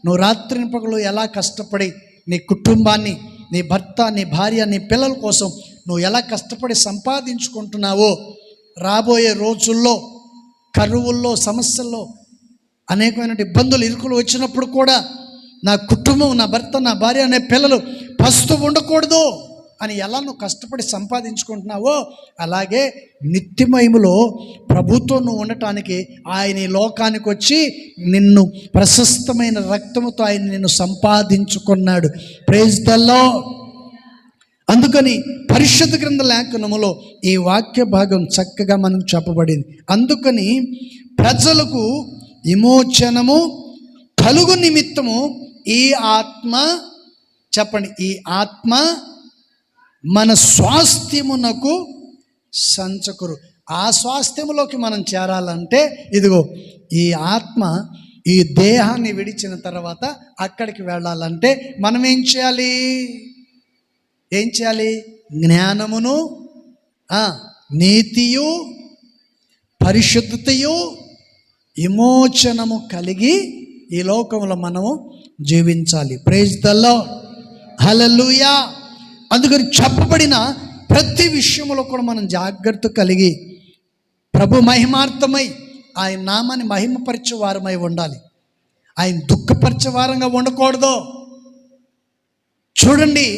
Speaker 1: నువ్వు రాత్రిని పగలు ఎలా కష్టపడి నీ కుటుంబాన్ని, నీ భర్త, నీ భార్య, నీ పిల్లల కోసం నువ్వు ఎలా కష్టపడి సంపాదించుకుంటున్నావో, రాబోయే రోజుల్లో కరువుల్లో, సమస్యల్లో, అనేకమైన ఇబ్బందులు, ఇరుకులు వచ్చినప్పుడు కూడా నా కుటుంబం, నా భర్త, నా భార్య, నా పిల్లలు పస్తు ఉండకూడదు అని ఎలా నువ్వు కష్టపడి సంపాదించుకుంటున్నావో, అలాగే నిత్యమయములో ప్రభుతో నువ్వు ఉండటానికి ఆయన ఈ లోకానికి వచ్చి నిన్ను ప్రశస్తమైన రక్తముతో ఆయన నిన్ను సంపాదించుకున్నాడు. Praise the lord. అందుకని పరిశుద్ధ గ్రంథ లేఖనములో ఈ వాక్య భాగం చక్కగా మనకు చెప్పబడింది. అందుకని ప్రజలకు విమోచనము కలుగు నిమిత్తము ఈ ఆత్మ, చెప్పండి, ఈ ఆత్మ మన స్వాస్థ్యమునకు సంచకురు. ఆ స్వాస్థ్యములోకి మనం చేరాలంటే ఇదిగో ఈ ఆత్మ ఈ దేహాన్ని విడిచిన తర్వాత అక్కడికి వెళ్ళాలంటే మనం ఏం చేయాలి? జ్ఞానమును, నీతియు, పరిశుద్ధతయు, విమోచనము కలిగి ఈ లోకంలో మనము జీవించాలి. Praise the Lord, hallelujah. అందుకని చెప్పబడిన ప్రతి విషయంలో కూడా మనం జాగ్రత్త కలిగి ప్రభు మహిమార్థమై ఆయన నామాన్ని మహిమపరిచే వారమై ఉండాలి. ఆయన దుఃఖపరిచే వారంగా ఉండకూడదు. చూడండి,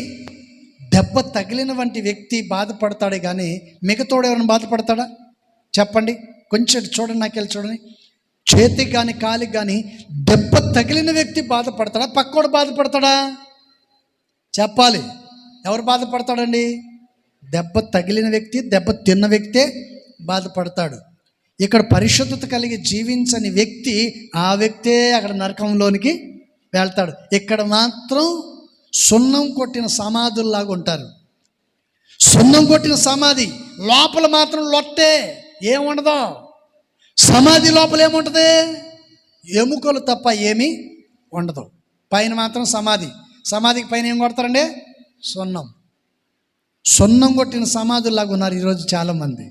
Speaker 1: దెబ్బ తగిలిన వంటి వ్యక్తి బాధపడతాడే కానీ మిగతాడు ఎవరైనా బాధపడతాడా? చెప్పండి, కొంచెం చూడండి, నాకెళ్ళి చూడండి. చేతికి కానీ కాలికి కానీ దెబ్బ తగిలిన వ్యక్తి బాధపడతాడా? పక్కోడు బాధపడతాడా? చెప్పాలి. ఎవరు బాధపడతాడండి? దెబ్బ తగిలిన వ్యక్తి, దెబ్బ తిన్న వ్యక్తే బాధపడతాడు. ఇక్కడ పరిశుద్ధత కలిగి జీవించని వ్యక్తి, ఆ వ్యక్తే అక్కడ నరకంలోనికి వెళ్తాడు. ఇక్కడ మాత్రం సున్నం కొట్టిన సమాధుల్లాగా ఉంటారు. సున్నం కొట్టిన సమాధి లోపల మాత్రం లొట్టే, ఏముండదు. సమాధి లోపల ఏముంటుంది? ఎముకలు తప్ప ఏమీ ఉండదు. పైన మాత్రం సమాధి. సమాధికి పైన ఏం కొడతారండి? సున్నం కొట్టిన సమాధుల్లాగా ఉన్నారు ఈరోజు చాలామంది.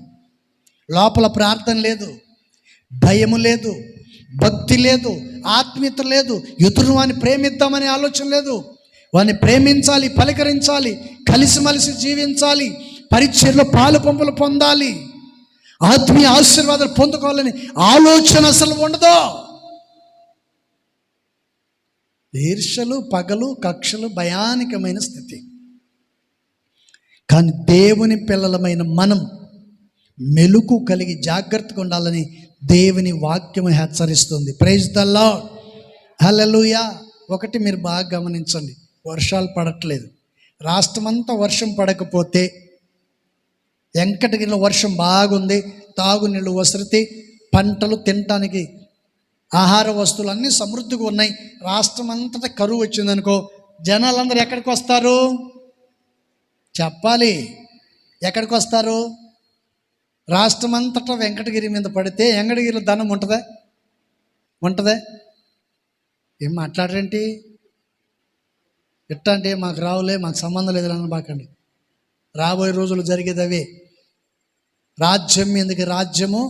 Speaker 1: లోపల ప్రార్థన లేదు, భయము లేదు, భక్తి లేదు, ఆత్మీయత లేదు, ఎదురు వాని ప్రేమిద్దామనే ఆలోచన లేదు. వాని ప్రేమించాలి, పలకరించాలి, కలిసిమలిసి జీవించాలి, పరిచర్లో పాలు పంపులు పొందాలి, ఆత్మీయ ఆశీర్వాదాలు పొందుకోవాలని ఆలోచన అసలు ఉండదు. ఈర్ష్యలు, పగలు, కక్షలు భయానకమైన స్థితి. కానీ దేవుని పిల్లలమైన మనం మెలుకు కలిగి జాగ్రత్తగా ఉండాలని దేవుని వాక్యము హెచ్చరిస్తుంది. ప్రైజ్ ద లార్డ్, హల్లెలూయా. ఒకటి మీరు బాగా గమనించండి, వర్షాలు పడట్లేదు. రాష్ట్రమంతా వర్షం పడకపోతే, వెంకటగిరిలో వర్షం బాగుంది, తాగునీళ్ళు వసతి, పంటలు తినటానికి ఆహార వస్తువులు అన్నీ సమృద్ధిగా ఉన్నాయి, రాష్ట్రం అంతటా కరువు వచ్చిందనుకో, జనాలందరూ ఎక్కడికి వస్తారు? చెప్పాలి, ఎక్కడికి వస్తారు? రాష్ట్రం అంతటా వెంకటగిరి మీద పడితే వెంకటగిరిలో ధనం ఉంటుందా? ఏం మాట్లాడరేంటి? ఎట్టా అంటే మాకు రావులే, మాకు సంబంధం లేదు అని బాకండి. రాబోయే రోజులు జరిగేది అవే. రాజ్యం మీదకి రాజ్యము,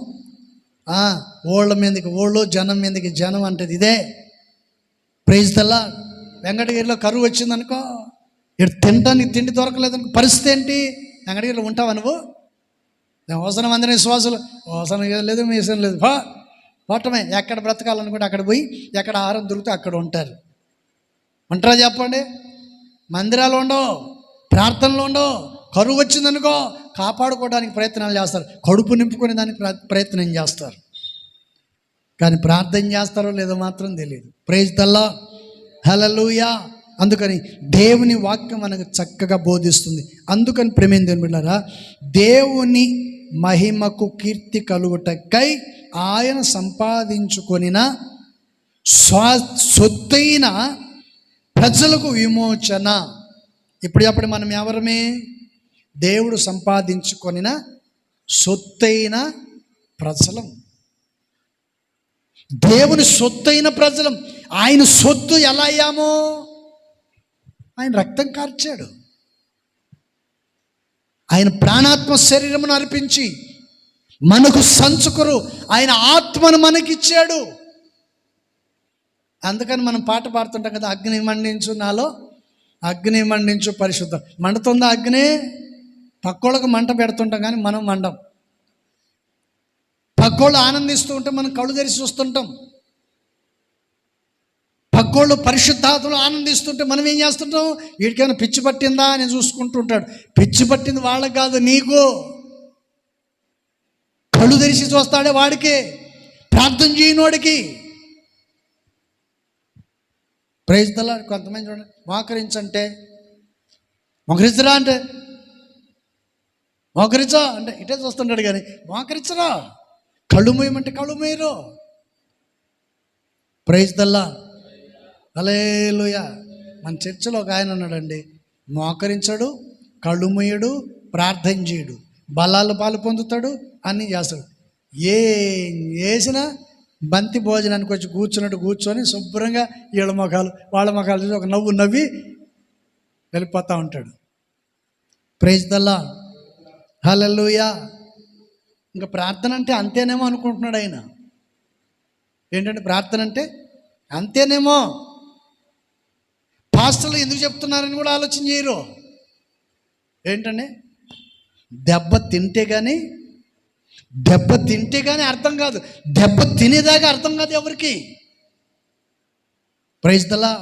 Speaker 1: ఓళ్ళ మీదకి ఓళ్ళు, జనం మీదకి జనం అంటది ఇదే. Praise the Lord. వెంకటగిరిలో కరువు వచ్చిందనుకో, ఇక్కడ తినడానికి తిండి దొరకలేదనుకో, పరిస్థితి ఏంటి? వెంకటగిరిలో ఉంటావా నువ్వు? అవసరం అందరి విశ్వాసులు, అవసరం లేదు, మీసం లేదు, పోవటమే. ఎక్కడ బ్రతకాలనుకుంటే అక్కడ పోయి, ఎక్కడ ఆహారం దొరికితే అక్కడ ఉంటారు. ఉంటారా చెప్పండి? మందిరాలు ఉండవు, ప్రార్థనలు ఉండవు. కరువు వచ్చిందనుకో కాపాడుకోవడానికి ప్రయత్నాలు చేస్తారు, కడుపు నింపుకునే దానికి ప్రయత్నం చేస్తారు. కానీ ప్రార్థన చేస్తారో లేదో మాత్రం తెలియదు. Praise the Lord, hallelujah. అందుకని దేవుని వాక్యం మనకు చక్కగా బోధిస్తుంది. అందుకని ప్రేమైన దేవుని బిడ్డలారా, దేవుని మహిమకు కీర్తి కలుగుటకై ఆయన సంపాదించుకొనిన సొత్తైన ప్రజలకు విమోచన. ఇప్పుడు మనం ఎవరమే? దేవుడు సంపాదించుకొనిన సొత్తైన ప్రజలం, దేవుని సొత్తైన ప్రజలం. ఆయన సొత్తు ఎలా అయ్యామో? ఆయన రక్తం కార్చాడు, ఆయన ప్రాణాత్మ శరీరమును అర్పించి మనకు సంచుకురు, ఆయన ఆత్మను మనకిచ్చాడు. అందుకని మనం పాట పాడుతుంటాం కదా, అగ్ని మండించు నాలో, అగ్ని మండించు పరిశుద్ధ. మండుతుందా అగ్ని? పక్కోళ్ళకు మంట పెడుతుంటాం కానీ మనం మండం. పక్కోళ్ళు ఆనందిస్తూ ఉంటే మనం కళ్ళు తెరిచి చూస్తుంటాం. పక్కోళ్ళు పరిశుద్ధాత్మలో ఆనందిస్తుంటే మనం ఏం చేస్తుంటాం? వీడికైనా పిచ్చి పట్టిందా అని చూసుకుంటూ ఉంటాడు. పిచ్చి పట్టింది వాళ్ళకి కాదు, నీకు. కళ్ళు తెరిచి చూస్తాడే వాడికి, ప్రార్థన చేయనోడికి. Praise the lord. కొంతమంది చూడండి, మోకరించంటే మోకరించరా అంటే మోకరించా అంటే ఇటే చూస్తుంటాడు, కానీ మోకరించరా. కళ్ళు మూయమంటే కళ్ళు మూయరు. ప్రైజ్ దల్లా, హల్లెలూయా. మన చర్చిలో ఒక ఆయన ఉన్నాడండి, మోకరించడు, కళ్ళు మూయడు, ప్రార్థన చేయడు, బలాలు పాలు పొందుతాడు, అన్నీ చేస్తాడు. ఏం చేసినా బంతి భోజనానికి వచ్చి కూర్చున్నట్టు కూర్చొని శుభ్రంగా వీళ్ళ ముఖాలు వాళ్ళ ముఖాలు చూసి ఒక నవ్వు నవ్వి వెళ్ళిపోతూ ఉంటాడు. ప్రైజ్ దల్లా, హల్లెలూయా. ఇంకా ప్రార్థన అంటే అంతేనేమో అనుకుంటున్నాడు ఆయన. ఏంటంటే ప్రార్థన అంటే అంతేనేమో. పాస్టర్లు ఎందుకు చెప్తున్నారని కూడా ఆలోచన చేయరు. ఏంటండి, దెబ్బ తింటే కానీ అర్థం కాదు, దెబ్బ తినేదాకా అర్థం కాదు ఎవరికి. ప్రైజ్ దల్లా.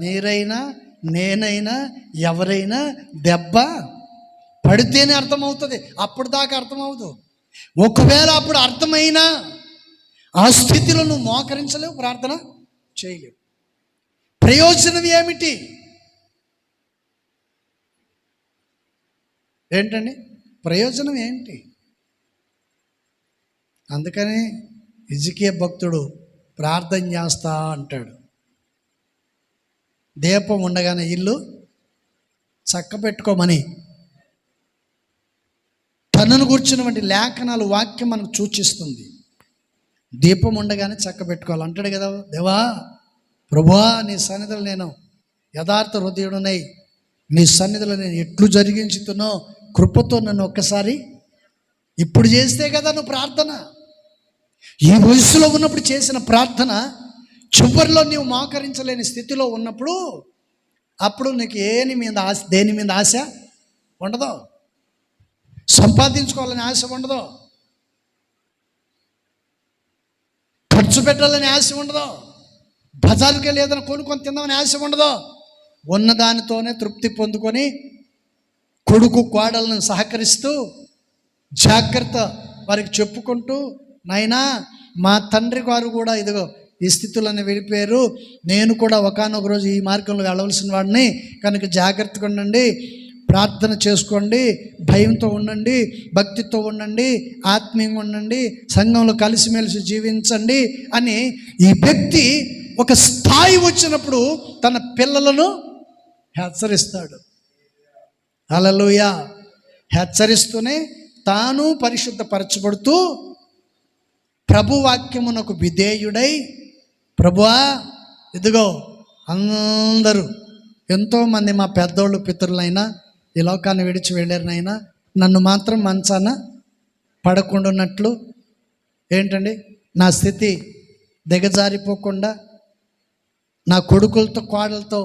Speaker 1: మీరైనా నేనైనా ఎవరైనా దెబ్బ పడితేనే అర్థమవుతుంది, అప్పుడు దాకా అర్థమవుతుంది. ఒకవేళ అప్పుడు అర్థమైనా ఆ స్థితిలో నువ్వు మోకరించలేవు, ప్రార్థన చేయలేవు. ప్రయోజనం ఏమిటి? ఏంటండి ప్రయోజనం ఏంటి? అందుకని హిజ్కియా భక్తుడు ప్రార్థన చేస్తా అంటాడు. దీపం ఉండగానే ఇల్లు చక్క పెట్టుకోమని తనను కూర్చున్నటువంటి లేఖనాలు వాక్యం మనకు సూచిస్తుంది. దీపం ఉండగానే చక్క పెట్టుకోవాలి అంటాడు కదా. దేవా, ప్రభువా, నీ సన్నిధిలో నేను యథార్థ హృదయుడునై నీ సన్నిధిలో నేను ఎట్లు జరిగించుతున్నో కృపతో నన్ను ఒక్కసారి. ఇప్పుడు చేస్తే కదా నువ్వు ప్రార్థన. ఈ వయసులో ఉన్నప్పుడు చేసిన ప్రార్థన చివరిలో నీవు మోకరించలేని స్థితిలో ఉన్నప్పుడు అప్పుడు నీకు దేని మీద ఆశ ఉండదు, సంపాదించుకోవాలని ఆశ ఉండదు, ఖర్చు పెట్టాలని ఆశ ఉండదు, బజారుకి వెళ్ళి ఏదైనా కొనుక్కొని తిందామని ఆశ ఉండదు. ఉన్నదానితోనే తృప్తి పొందుకొని కొడుకు కోడలను సహకరిస్తూ జాగ్రత్త వారికి చెప్పుకుంటూ, నాయనా మా తండ్రి గారు కూడా ఇదిగో ఈ స్థితులను వెళ్ళిపోయారు, నేను కూడా ఒకానొక రోజు ఈ మార్గంలో వెళ్ళవలసిన వాడిని, కనుక జాగ్రత్తగా ఉండండి, ప్రార్థన చేసుకోండి, భయంతో ఉండండి, భక్తితో ఉండండి, ఆత్మీయంగా ఉండండి, సంఘంలో కలిసిమెలిసి జీవించండి అని ఈ వ్యక్తి ఒక స్థాయి వచ్చినప్పుడు తన పిల్లలను హెచ్చరిస్తాడు. హల్లెలూయా. హెచ్చరిస్తూనే తాను పరిశుద్ధపరచబడుతూ ప్రభువాక్యమునకు విధేయుడై, ప్రభువా ఇదిగో అందరూ ఎంతోమంది మా పెద్దోళ్ళు పితరులైనా ఈ లోకాన్ని విడిచి వెళ్ళారినైనా నన్ను మాత్రం మంచాన పడకుండా ఉన్నట్లు, ఏంటండి నా స్థితి దిగజారిపోకుండా నా కొడుకులతో కోడలతో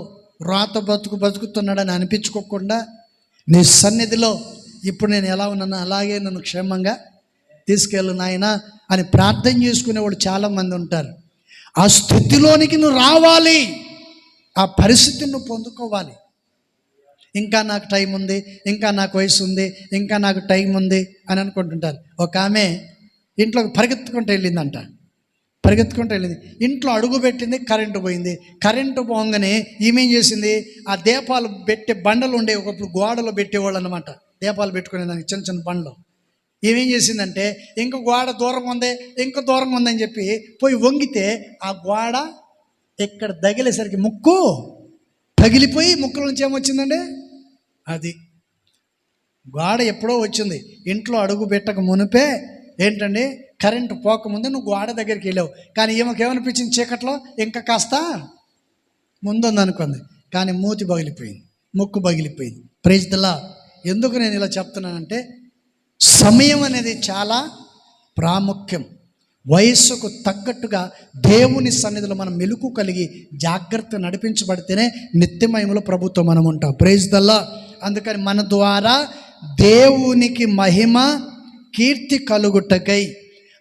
Speaker 1: రాత బతుకుతున్నాడని అనిపించుకోకుండా నీ సన్నిధిలో ఇప్పుడు నేను ఎలా ఉన్నానో అలాగే నన్ను క్షేమంగా తీసుకెళ్ళు నాయనా అని ప్రార్థన చేసుకునేవాడు చాలామంది ఉంటారు. ఆ స్థితిలోనికి నువ్వు రావాలి, ఆ పరిస్థితిని నువ్వు పొందుకోవాలి. ఇంకా నాకు టైం ఉంది, ఇంకా నాకు వయసు ఉంది, ఇంకా నాకు టైం ఉంది అని అనుకుంటుంటారు. ఒక ఆమె ఇంట్లోకి పరిగెత్తుకుంటూ వెళ్ళిందంట. ఇంట్లో అడుగు పెట్టింది, కరెంటు పోయింది. కరెంటు పోగానే ఈమెం చేసింది, ఆ దీపాలు పెట్టే బండలు ఉండే, ఒకప్పుడు గోడలో పెట్టేవాళ్ళు అనమాట, దీపాలు పెట్టుకునేదానికి చిన్న చిన్న బండ్లు. ఏమేం చేసిందంటే ఇంక గోడ దూరంగా ఉందని చెప్పి పోయి వంగితే ఆ గోడ ఇక్కడ తగిలేసరికి ముక్కు పగిలిపోయి ముక్కుల నుంచి ఏమొచ్చిందండి, అది గోడ ఎప్పుడో వచ్చింది. ఇంట్లో అడుగు పెట్టక మునిపే ఏంటండి కరెంటు పోకముందే నువ్వు గోడ దగ్గరికి వెళ్ళావు. కానీ ఈమెకి ఏమనిపించింది, చీకట్లో ఇంకా కాస్త ముందుందనుకుంది, కానీ మూతి పగిలిపోయింది, ముక్కు పగిలిపోయింది. Praise the lord. ఎందుకు నేను ఇలా చెప్తున్నానంటే సమయం అనేది చాలా ప్రాముఖ్యం. వయస్సుకు తగ్గట్టుగా దేవుని సన్నిధిలో మనం మెలుకు కలిగి జాగ్రత్త నడిపించబడితేనే నిత్యమయములో ప్రభుత్వం మనం ఉంటాం. Praise the lord. అందుకని మన ద్వారా దేవునికి మహిమ కీర్తి కలుగుటకై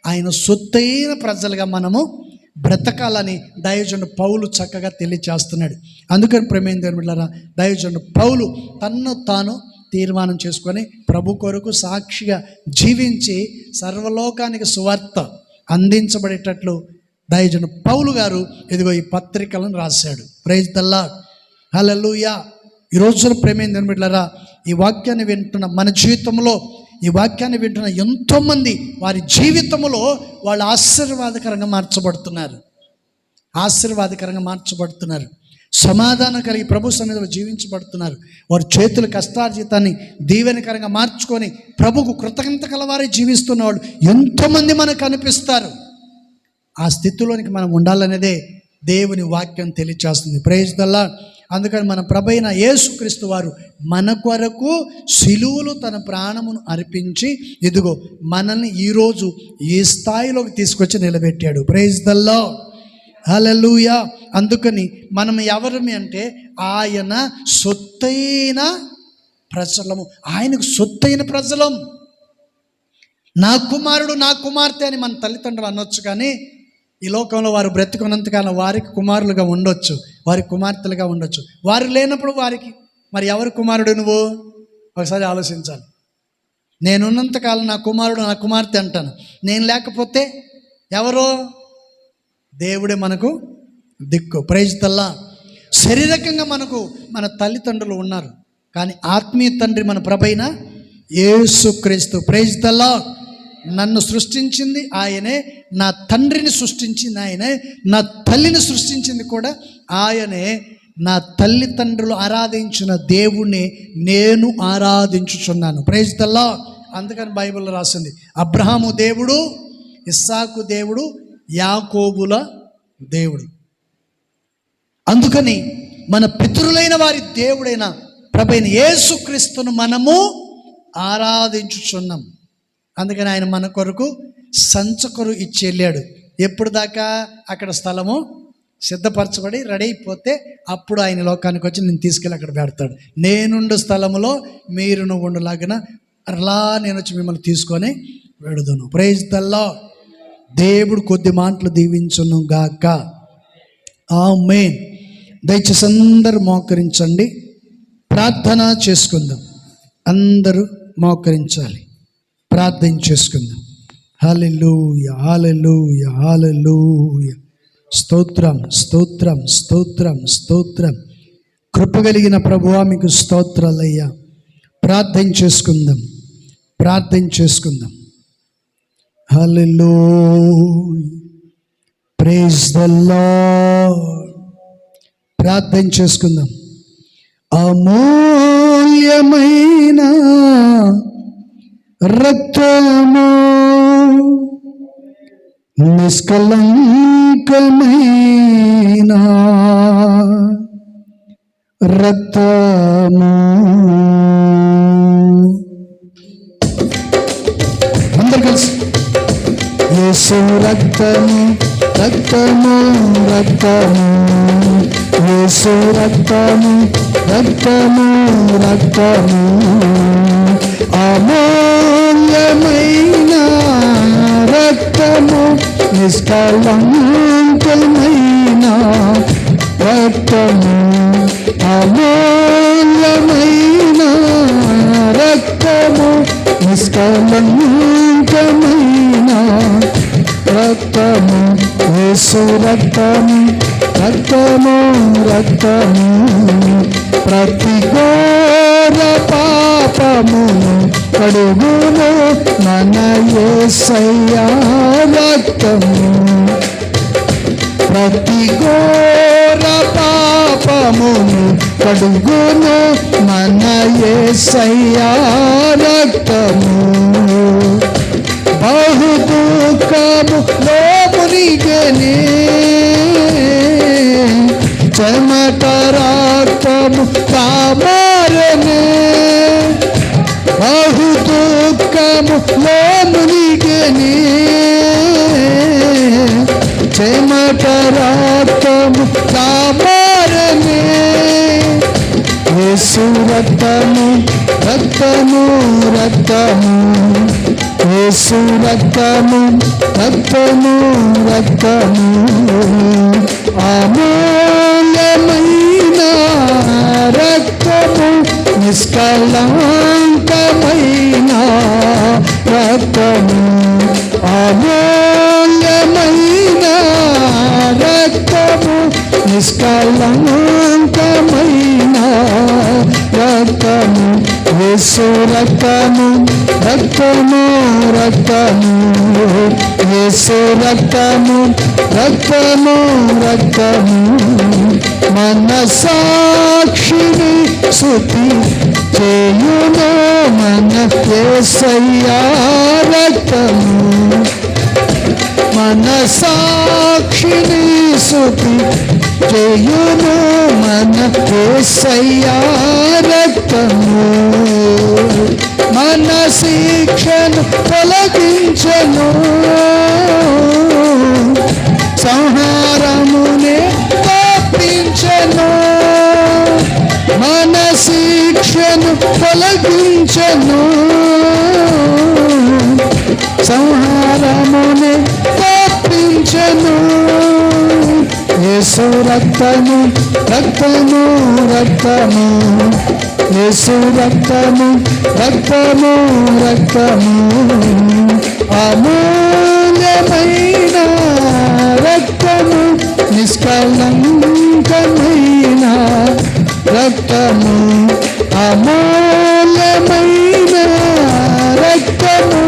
Speaker 1: ఆయన సొత్తైన ప్రజలుగా మనము బ్రతకాలని దైవజనుడు పౌలు చక్కగా తెలియచేస్తున్నాడు. అందుకని ప్రేమైన దేవులారా, దైవజనుడు పౌలు తన్ను తాను తీర్మానం చేసుకొని ప్రభు కొరకు సాక్షిగా జీవించి సర్వలోకానికి సువార్త అందించబడేటట్లు దైవజనుడు పౌలు గారు ఇదిగో ఈ పత్రికలను రాశాడు. Praise the Lord. హల్లెలూయా. ఈ రోజున ప్రేమైన బిడ్డలారా, ఈ వాక్యాన్ని వింటున్న మన జీవితంలో, ఈ వాక్యాన్ని వింటున్న ఎంతోమంది వారి జీవితంలో వాళ్ళు ఆశీర్వాదకరంగా మార్చబడుతున్నారు, సమాధానం కలిగి ప్రభు సన్నిధిలో జీవించబడుతున్నారు. వారి చేతుల కష్టార్జితాన్ని దీవెనకరంగా మార్చుకొని ప్రభుకు కృతజ్ఞత కలవారే జీవిస్తున్న వాళ్ళు ఎంతోమంది మనకు కనిపిస్తారు. ఆ స్థితిలోనికి మనం ఉండాలనేదే దేవుని వాక్యం తెలియచేస్తుంది. Praise the lord. అందుకని మన ప్రభైన యేసుక్రీస్తు వారు మన కొరకు సిలువలో తన ప్రాణమును అర్పించి ఇదిగో మనల్ని ఈరోజు ఈ స్థాయిలోకి తీసుకొచ్చి నిలబెట్టాడు. Praise the Lord. హల్లెలూయా. అందుకని మనం ఎవరమి అంటే ఆయన సొత్తైన ప్రజలము, ఆయనకు సొత్తైన ప్రజలం. నా కుమారుడు, నా కుమార్తె అని మన తల్లిదండ్రులు అనొచ్చు, కానీ ఈ లోకంలో వారు బ్రతికున్నంతకాలం వారికి కుమారులుగా ఉండొచ్చు, వారికి కుమార్తెలుగా ఉండొచ్చు. వారు లేనప్పుడు వారికి మరి ఎవరి కుమారుడు నువ్వు? ఒకసారి ఆలోచించాలి. నేనున్నంతకాలం నా కుమారుడు, నా కుమార్తె అంటాను. నేను లేకపోతే ఎవరో? దేవుడే మనకు దిక్కు. Praise the lord. శారీరకంగా మనకు మన తల్లిదండ్రులు ఉన్నారు, కానీ ఆత్మీయ తండ్రి మన ప్రభైన యేసుక్రీస్తు. Praise the lord. నన్ను సృష్టించింది ఆయనే, నా తండ్రిని సృష్టించింది ఆయనే, నా తల్లిని సృష్టించింది కూడా ఆయనే. నా తల్లిదండ్రులు ఆరాధించిన దేవుణ్ణి నేను ఆరాధించుచున్నాను. Praise the lord. అందుకని బైబిల్లో రాసింది, అబ్రహాము దేవుడు, ఇస్సాకు దేవుడు, యాకోబుల దేవుడు. అందుకని మన పితరులైన వారి దేవుడైన ప్రభువైన యేసుక్రీస్తును మనము ఆరాధించుచున్నాం. అందుకని ఆయన మన కొరకు సంచకొరు ఇచ్చి వెళ్ళాడు. ఎప్పుడు దాకా? అక్కడ స్థలము సిద్ధపరచబడి రెడీ అయిపోతే అప్పుడు ఆయన లోకానికి వచ్చి నేను తీసుకెళ్ళి అక్కడ పెడతాడు. నేనుండు స్థలములో మీరు ఉండలాగిన అలా నేను వచ్చి మిమ్మల్ని తీసుకొని వెడుదును. Praise the lord. దేవుడు కొద్ది మాటలు దీవించును గాక. ఆమేన్. దయచేసి అందరూ మోకరించండి, ప్రార్థన చేసుకుందాం. అందరూ మోకరించాలి, ప్రార్థన చేసుకుందాం. హల్లెలూయా, హల్లెలూయా, హల్లెలూయా. స్తోత్రం, స్తోత్రం, స్తోత్రం, స్తోత్రం. కృపగలిగిన ప్రభువా మీకు స్తోత్రాలయ్యా. ప్రార్థన చేసుకుందాం, ప్రార్థన చేసుకుందాం. హల్లెలూయా, ప్రైజ్ ది లార్డ్. ప్రార్థన చేసుకుందాం. అమూల్యమైన రక్తము, నిష్కలంకమైన రక్తము. అందరు కలిసి యేసు రక్తము, రక్తము, రక్తము, యేసు రక్తము, రక్తము, రక్తము, అమూల్యమైన రక్తము, నిష్కలంకమైన రక్తము, అమూల్యమైన రక్తము, నిష్కలంకమైన రక్తము, యేసు రక్తము, రక్తము, రక్తము, ప్రతి ఘోర పాపమును కడుగును మన యేసయ్యా రక్తము. ప్రతి ఘోర పాపమును కడుగును మన యేసయ్యా రక్తము. బహు దుఃఖములో మునిగెనే, చెమట రక్తము కామారనే. బహు దుఃఖములో మునిగెనే, చెమట రక్తము కామారనే. యేసు రక్తము, రక్తము, రక్తము, యేసు రక్తము, రక్తము, రక్తము, అమూల్యమైన రక్తము, నిష్కలంకమైన రక్తము, అమూల్యమైన రక్తము, నిష్కలంకమైన రక్తము, యేసు రక్తము, రక్తము రక్తము, యేసు రక్తము, రక్తము రక్తము, మన సాక్షిని స్తుతి చేయును మన యేసయ్యా రక్తము, మన సాక్షిని స్తుతి చేయును మన యేసయ్యా రక్తము, మన శిక్షను తొలగించెను, సంహారమునే తప్పించెను, మన శిక్షను తొలగించెను, సంహారమునే తప్పించెను, యేసు రక్తము, రక్తము రక్తము, యేసు రక్తము, రక్తము రక్తము, అమూల్యమైన రక్తము, నిష్కళంకమైన రక్తము, అమూల్యమైన రక్తము,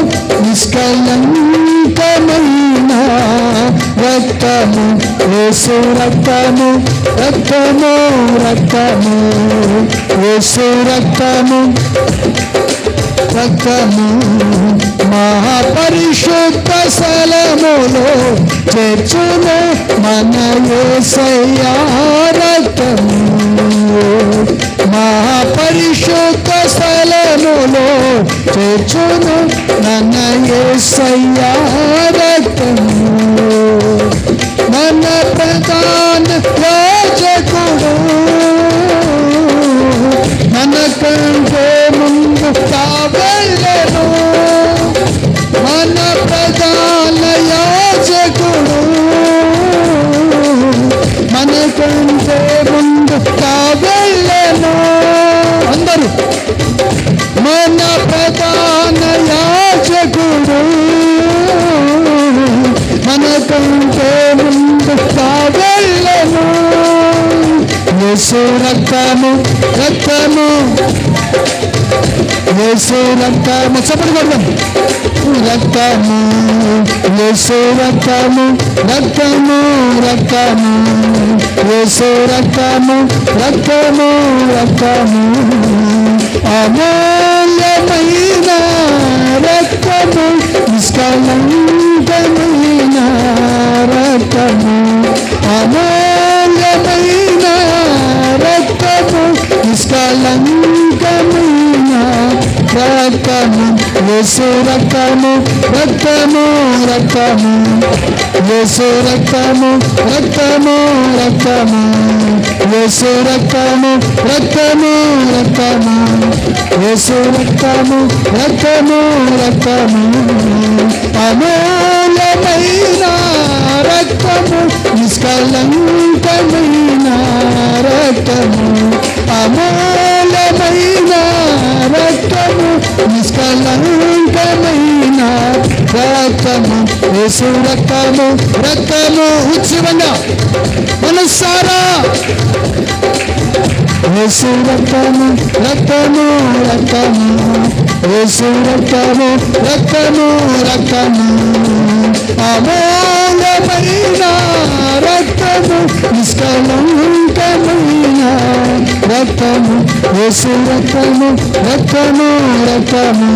Speaker 1: నిష్కళంకమైన రక్తము, యేసు రక్తము, రక్తము రక్తము, యేసు రక్తము, రక్తము, మహాపరిశుద్ధ స్థలములో చేర్చును మన యేసయ్యా రక్తము, మహాపరిశుద్ధ స్థలములో చేర్చును మన యేసయ్యా రక్తము, మన ప్రధాన యాజకుడు మన కంటే ముందు వెళ్ళెను, మన ప్రధాన యాజకుడు మన కంటే ముందు వెళ్ళెను, అందరూ మన ప్రధాన యాజకుడు మన కంటే ముందు వెళ్ళెను, యేసు రక్తము, రక్తము, యేసు రక్తము, చప్పట్లు కొడదాం, రక్తము, యేసు రక్తము, రక్తము రక్తము, యేసు రక్తము, రక్తము రక్తము, అమూల్యమైన రక్తము, నిష్కళంకమైన రక్తము, అమూల్యమైన రక్తము, నిష్కళంకమైన రక్తము, యేసు రక్తము, రక్తము రక్తము, యేసు రక్తము, రక్తము రక్తము, యేసు రక్తము, రక్తము రక్తము, యేసు రక్తము, రక్తము రక్తము, అమూల్యమైన రక్తము, నిష్కళంకమైన రక్తము, అమూల్యమైన రక్తము, నిష్కళంకమైన రక్తము, యేసు రక్తము, రక్తము, ఉత్సవంగా మనసారా, యేసు రక్తము, రక్తము రక్తము, యేసు రక్తము, రక్తము రక్తము, అమూల్యమైన రక్తము, నిష్కళంకమైన రక్తము, యేసు రక్తము, రక్తము రక్తము,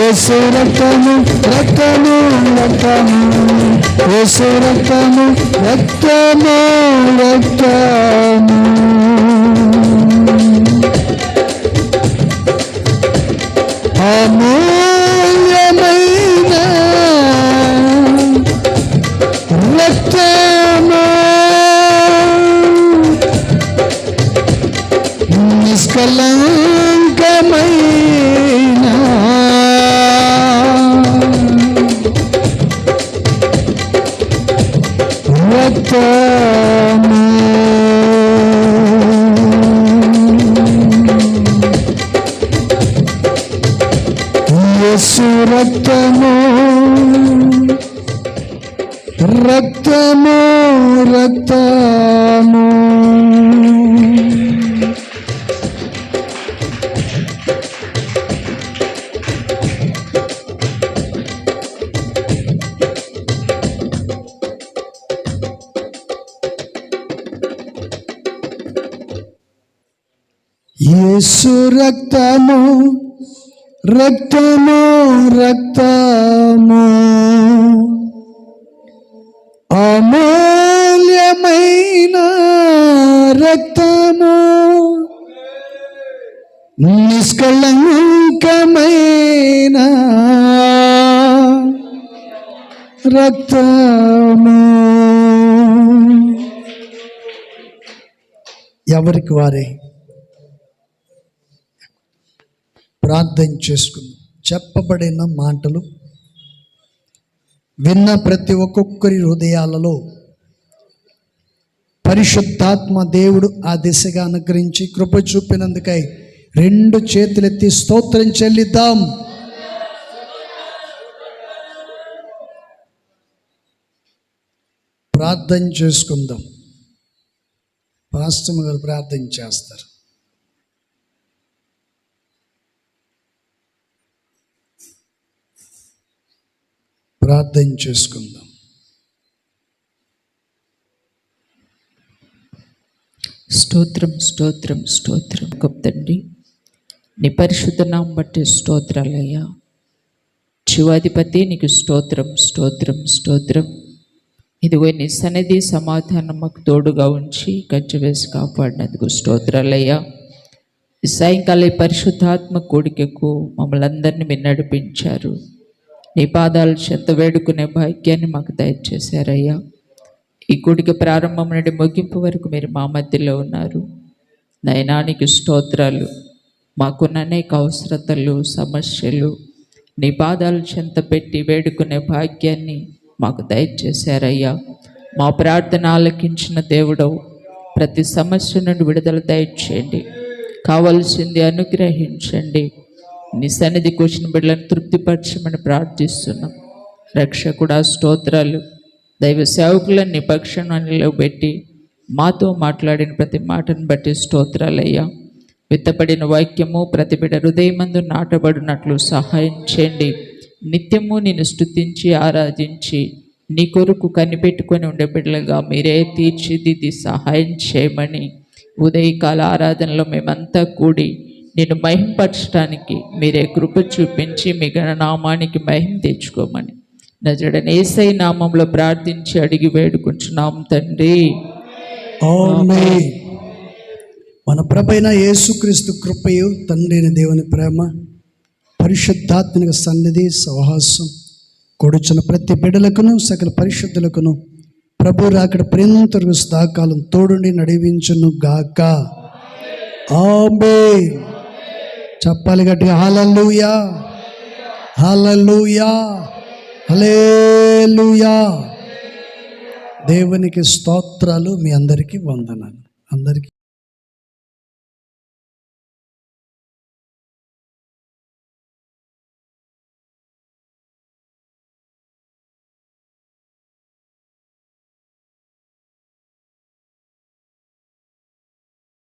Speaker 1: యేసు రక్తము, రక్తము రక్తము, యేసు రక్తము, రక్తము రక్తము, అమూల్యమైన రక్తము, నిష్కళంకమైన రక్తము, యేసు రక్తము, రక్తము రక్తము, యేసు రక్తము రక్తము రక్తము అమూల్యమైన రక్తము నిష్కళంకమైన రక్తము. ఎవరికి వారే ప్రార్థన చేసుకుందాం. చెప్పబడిన మాటలు విన్న ప్రతి ఒక్కొక్కరి హృదయాలలో పరిశుద్ధాత్మ దేవుడు ఆ దిశగా అనుగ్రహించి కృప చూపినందుకై 2 చేతులెత్తి స్తోత్రం చెల్లిద్దాం. ప్రార్థన చేసుకుందాం. పాస్టర్ గారు ప్రార్థన చేస్తారు. ప్రార్థన చేసుకుందాం.
Speaker 2: స్తోత్రం స్తోత్రం స్తోత్రం గొప్ప తండ్రి, నీ పరిశుద్ధ నామం బట్టి స్తోత్రాలయ్యా. జీవాధిపతి నీకు స్తోత్రం స్తోత్రం స్తోత్రం. ఇదిగో నీ సన్నిధి సమాధానం మాకు తోడుగా ఉంచి కంచె వేసి కాపాడినందుకు స్తోత్రాలయ్యా. ఈ సాయంకాల పరిశుద్ధాత్మ కూడికకు మమ్మల్ని అందరినీ మీరు నడిపించారు. నీ పాదాలు చెంత వేడుకునే భాగ్యాన్ని మాకు దయచేశారయ్యా. ఈ కూడిక ప్రారంభం నుండి ముగింపు వరకు మీరు మా మధ్యలో ఉన్నారు. నైనా నీకు స్తోత్రాలు. మాకున్న అనేక అవసరతలు, సమస్యలు నీ పాదాలు చెంత పెట్టి వేడుకునే భాగ్యాన్ని మాకు దయచేశారయ్యా. మా ప్రార్థన ఆలకించిన దేవుడవు, ప్రతి సమస్య నుండి విడుదల దయచేయండి. కావలసింది అనుగ్రహించండి. నీ సన్నిధికి వచ్చిన బిడ్డలను తృప్తిపరచమని ప్రార్థిస్తున్నాం. రక్షకుడా స్తోత్రాలు. దైవ సేవకులను నీ పక్షంలో పెట్టి మాతో మాట్లాడిన ప్రతి మాటను బట్టి స్తోత్రాలయ్యా. విత్తపడిన వాక్యము ప్రతి బిడ్డ హృదయమందు నాటబడినట్లు సహాయం చేయండి. నిత్యము నిన్ను స్తుతించి ఆరాధించి నీ కొరకు కనిపెట్టుకొని ఉండే బిడ్డలుగా మీరే తీర్చిదిద్ది సహాయం చేయమని ఉదయకాల ఆరాధనలో మేమంతా కూడి నిన్ను మహింపరచడానికి మీరే కృప చూపించి మీ గణనామానికి మహిమ తెచ్చుకోమని నజరేయుడైన యేసయ్య నామంలో ప్రార్థించి అడిగి వేడుకుంటున్నాం తండ్రి.
Speaker 1: ఆమేన్. మన ప్రభువైన యేసుక్రీస్తు కృపయు, తండ్రి అయిన దేవుని ప్రేమ, పరిశుద్ధాత్మక సన్నిధి సహవాసం కూడుచున్న ప్రతి బిడ్డలకును సకల పరిశుద్ధులకును ప్రభు రాకడ ప్రేమంతరు సదాకాలం తోడుండి నడిపించును గాక. ఆమేన్. చెప్పాలి గట్టిగా హల్లెలూయా, హల్లెలూయా, హల్లెలూయా. దేవునికి స్తోత్రాలు. మీ అందరికీ వందనాలు. అందరికీ